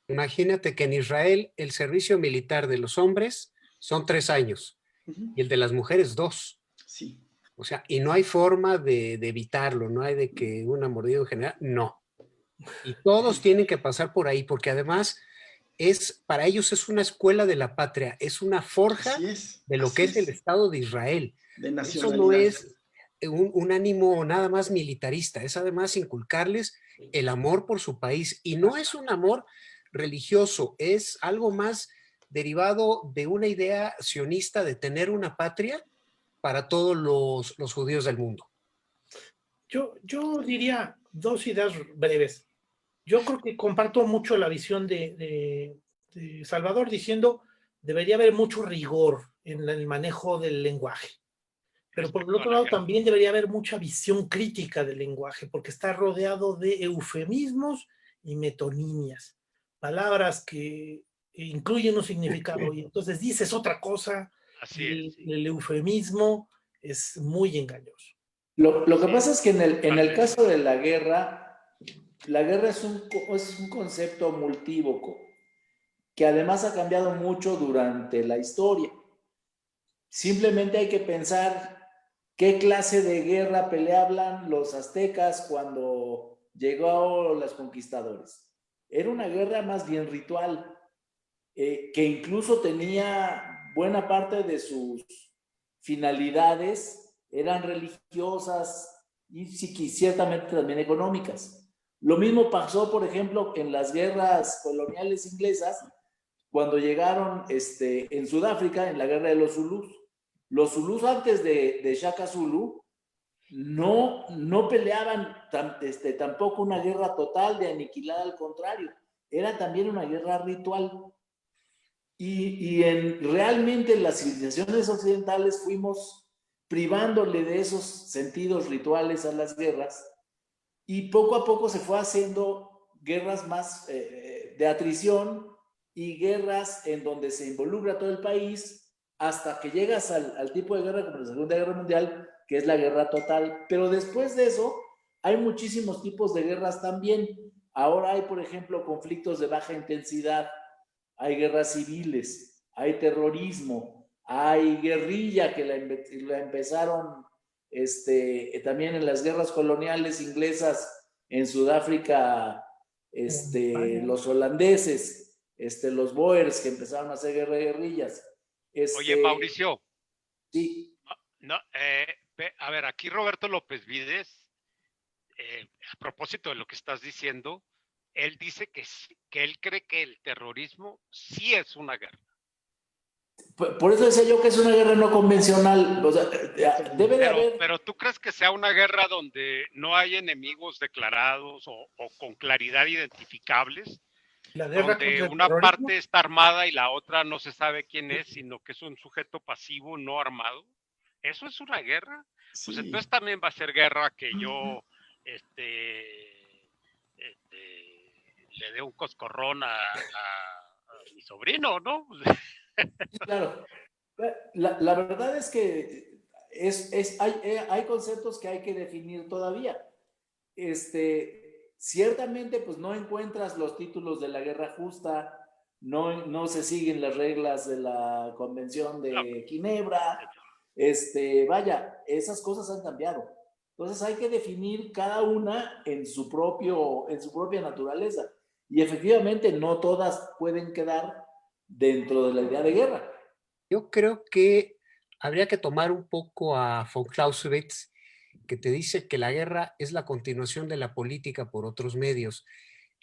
Imagínate que en Israel el servicio militar de los hombres son 3 años y el de las mujeres 2. Sí. O sea, y no hay forma de evitarlo, no hay de que una mordida en general, no. Y todos tienen que pasar por ahí, porque además para ellos es una escuela de la patria, es una forja de lo que es el Estado de Israel. De nacionalidad. Eso no es un ánimo nada más militarista, es además inculcarles el amor por su país. Y no es un amor religioso, es algo más derivado de una idea sionista de tener una patria para todos los judíos del mundo. Yo diría 2 ideas breves. Yo creo que comparto mucho la visión de Salvador diciendo debería haber mucho rigor en el manejo del lenguaje. Pero por el respecto a otro la lado guerra. también debería haber mucha visión crítica del lenguaje, porque está rodeado de eufemismos y metonimias, palabras que incluyen un significado y entonces dices otra cosa Así es, y sí. el eufemismo es muy engañoso. Lo que Sí, pasa es que en el totalmente. caso de la guerra es un concepto multívoco, que además ha cambiado mucho durante la historia. Simplemente hay que pensar qué clase de guerra peleaban los aztecas cuando llegaron los conquistadores. Era una guerra más bien ritual, que incluso tenía buena parte de sus finalidades, eran religiosas y ciertamente también económicas. Lo mismo pasó, por ejemplo, en las guerras coloniales inglesas, cuando llegaron en Sudáfrica, en la guerra de los Zulús. Los Zulús antes de Shaka Zulu no peleaban tampoco una guerra total de aniquilar, al contrario, era también una guerra ritual. Realmente las civilizaciones occidentales fuimos privándole de esos sentidos rituales a las guerras y poco a poco se fue haciendo guerras más de atrición y guerras en donde se involucra todo el país hasta que llegas al tipo de guerra como la Segunda Guerra Mundial, que es la guerra total. Pero después de eso hay muchísimos tipos de guerras también. Ahora hay, por ejemplo, conflictos de baja intensidad, hay guerras civiles, hay terrorismo, hay guerrilla que la empezaron también en las guerras coloniales inglesas en Sudáfrica, los holandeses, los Boers que empezaron a hacer guerrillas. Oye, Mauricio, Sí, no, a ver, aquí Roberto López Vides, a propósito de lo que estás diciendo, él dice que él cree que el terrorismo sí es una guerra. por eso decía yo que es una guerra no convencional. O sea, debe de haber. Pero ¿tú crees que sea una guerra donde no hay enemigos declarados o con claridad identificables? La guerra Donde contra el una terrorismo, parte está armada y la otra no se sabe quién es, sino que es un sujeto pasivo no armado. ¿Eso es una guerra? Pues Sí. entonces también va a ser guerra que yo le dé un coscorrón a mi sobrino, ¿no? Claro. La verdad es que hay conceptos que hay que definir todavía. Ciertamente, pues no encuentras los títulos de la guerra justa, no se siguen las reglas de la Convención No, de Ginebra. Vaya, esas cosas han cambiado. Entonces hay que definir cada una en su propia naturaleza. Y efectivamente no todas pueden quedar dentro de la idea de guerra. Yo creo que habría que tomar un poco a von Clausewitz, que te dice que la guerra es la continuación de la política por otros medios.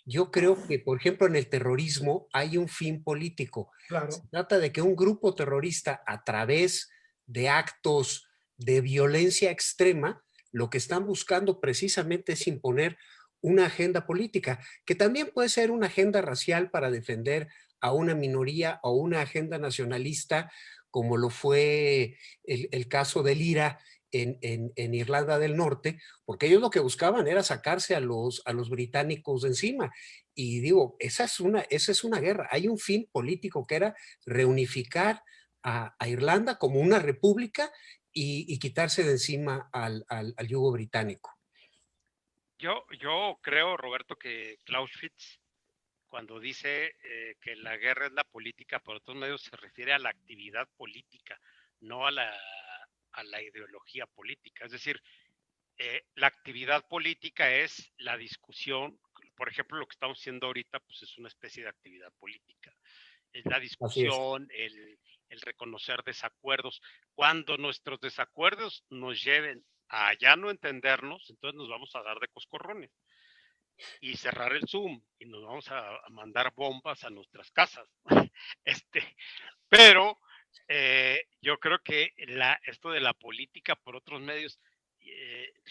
Yo creo que, por ejemplo, en el terrorismo hay un fin político. Se claro. trata de que un grupo terrorista, a través de actos de violencia extrema, lo que están buscando precisamente es imponer una agenda política, que también puede ser una agenda racial para defender a una minoría o una agenda nacionalista, como lo fue el caso del IRA en Irlanda del Norte, porque ellos lo que buscaban era sacarse a los británicos de encima. Y digo, esa es una guerra. Hay un fin político que era reunificar a Irlanda como una república y quitarse de encima al yugo británico. yo creo, Roberto, que Clausewitz, cuando dice que la guerra es la política por otros medios, se refiere a la actividad política, no a la ideología política. Es decir, la actividad política es la discusión, por ejemplo, lo que estamos haciendo ahorita, pues es una especie de actividad política. Es la Así es. discusión, el reconocer desacuerdos. Cuando nuestros desacuerdos nos lleven a ya no entendernos, entonces nos vamos a dar de coscorrones y cerrar el Zoom y nos vamos a mandar bombas a nuestras casas. Pero yo creo que esto de la política por otros medios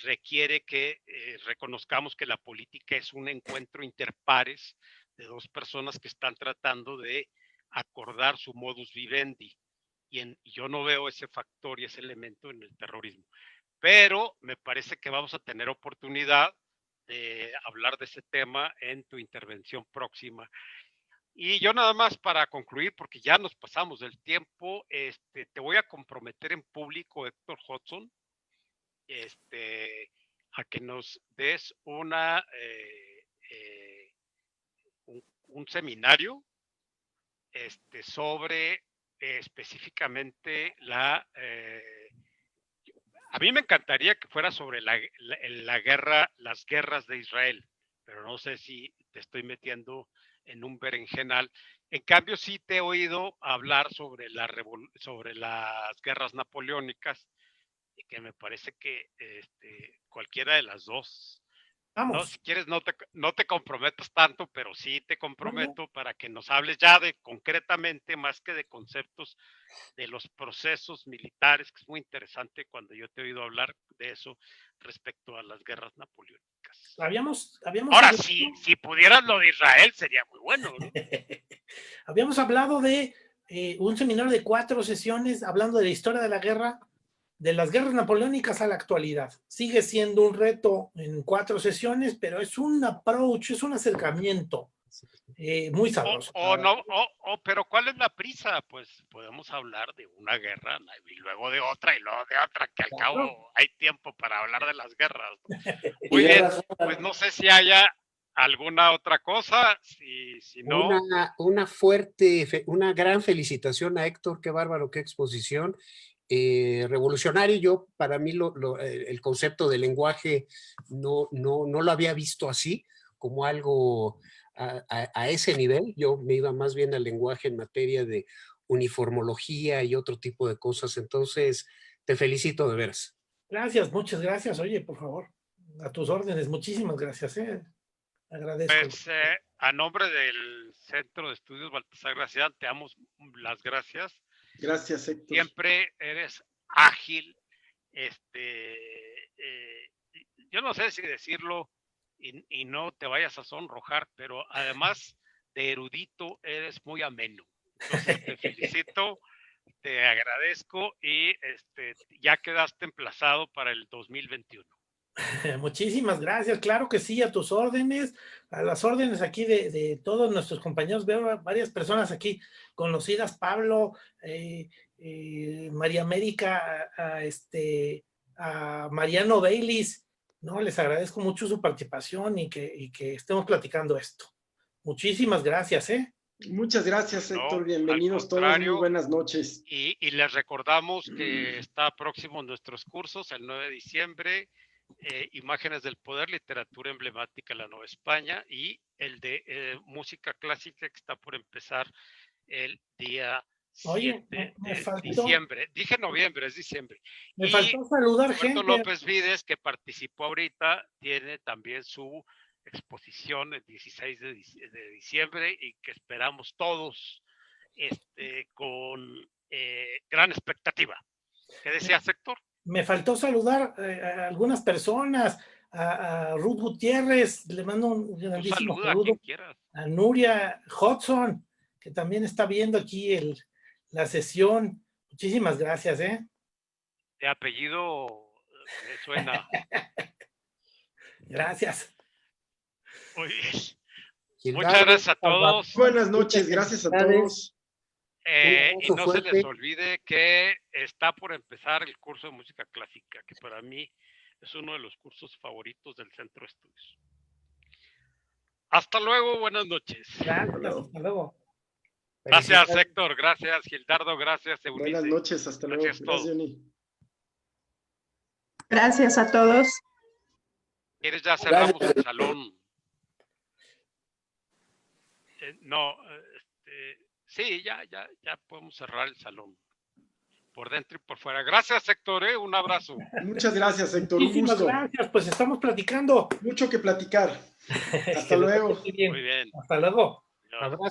requiere que reconozcamos que la política es un encuentro interpares de dos personas que están tratando de acordar su modus vivendi. Y yo no veo ese factor y ese elemento en el terrorismo. Pero me parece que vamos a tener oportunidad de hablar de ese tema en tu intervención próxima. Y yo nada más para concluir, porque ya nos pasamos del tiempo, te voy a comprometer en público, Héctor Hudson, a que nos des un seminario sobre específicamente a mí me encantaría que fuera sobre la guerra, las guerras de Israel, pero no sé si te estoy metiendo en un berenjenal. En cambio, sí te he oído hablar sobre las guerras napoleónicas, y que me parece que cualquiera de las dos. No, si quieres, no te comprometas tanto, pero sí te comprometo para que nos hables ya de concretamente, más que de conceptos, de los procesos militares, que es muy interesante cuando yo te he oído hablar de eso respecto a las guerras napoleónicas. Ahora, si pudieras lo de Israel, sería muy bueno, ¿no? Habíamos hablado de un seminario de 4 sesiones hablando de la historia de la guerra, de las guerras napoleónicas a la actualidad. Sigue siendo un reto en 4 sesiones, pero es un approach, es un acercamiento muy sabroso. Pero ¿cuál es la prisa? Pues podemos hablar de una guerra y luego de otra y luego de otra, que al cabo hay tiempo para hablar de las guerras, ¿no? Muy bien, pues no sé si haya alguna otra cosa, si no... Una gran felicitación a Héctor, qué bárbaro, qué exposición. Revolucionario. Para mí el concepto de lenguaje no lo había visto así, como algo a ese nivel. Yo me iba más bien al lenguaje en materia de uniformología y otro tipo de cosas. Entonces, te felicito de veras. Gracias, muchas gracias. Oye, por favor, a tus órdenes, muchísimas gracias. Agradezco. Pues a nombre del Centro de Estudios Baltasar Gracián, te damos las gracias. Gracias, Héctor. Siempre eres ágil, yo no sé si decirlo y no te vayas a sonrojar, pero además de erudito, eres muy ameno. Entonces te felicito, te agradezco y ya quedaste emplazado para el 2021. Muchísimas gracias, claro que sí, a tus órdenes, a las órdenes aquí de todos nuestros compañeros. Veo varias personas aquí conocidas, Pablo, María América, a Mariano Baylis, ¿no? Les agradezco mucho su participación y que estemos platicando esto. Muchísimas gracias, Muchas gracias, Héctor. Bienvenidos todos. Muy buenas noches. Y les recordamos que está próximo nuestros cursos, el 9 de diciembre, Imágenes del Poder, Literatura Emblemática en la Nueva España, y el de Música Clásica, que está por empezar el día 7 de diciembre. Dije noviembre, es diciembre. Me faltó saludar gente. López Vides, que participó ahorita, tiene también su exposición el 16 de diciembre y que esperamos todos con gran expectativa. ¿Qué decías, Héctor? Me faltó saludar a algunas personas, a Ruth Gutiérrez, le mando un grandísimo saludo. A Nuria Hudson, que también está viendo aquí la sesión. Muchísimas gracias, De apellido me suena. Gracias. Muy bien. Muchas gracias a todos. Buenas noches, gracias a todos. Y no se les olvide que está por empezar el curso de música clásica, que para mí es uno de los cursos favoritos del Centro de Estudios. Hasta luego, buenas noches. Gracias, hasta luego. Gracias, Héctor, gracias, Gildardo, gracias, Eunice. Buenas noches, hasta luego. Gracias, gracias a todos. ¿Quieres ya cerramos el salón? No, sí, ya podemos cerrar el salón. Por dentro y por fuera. Gracias, Héctor, un abrazo. Muchas gracias, Héctor. Muchísimas gracias, pues estamos platicando. Mucho que platicar. Hasta luego. Muy bien. Hasta luego. Abrazo.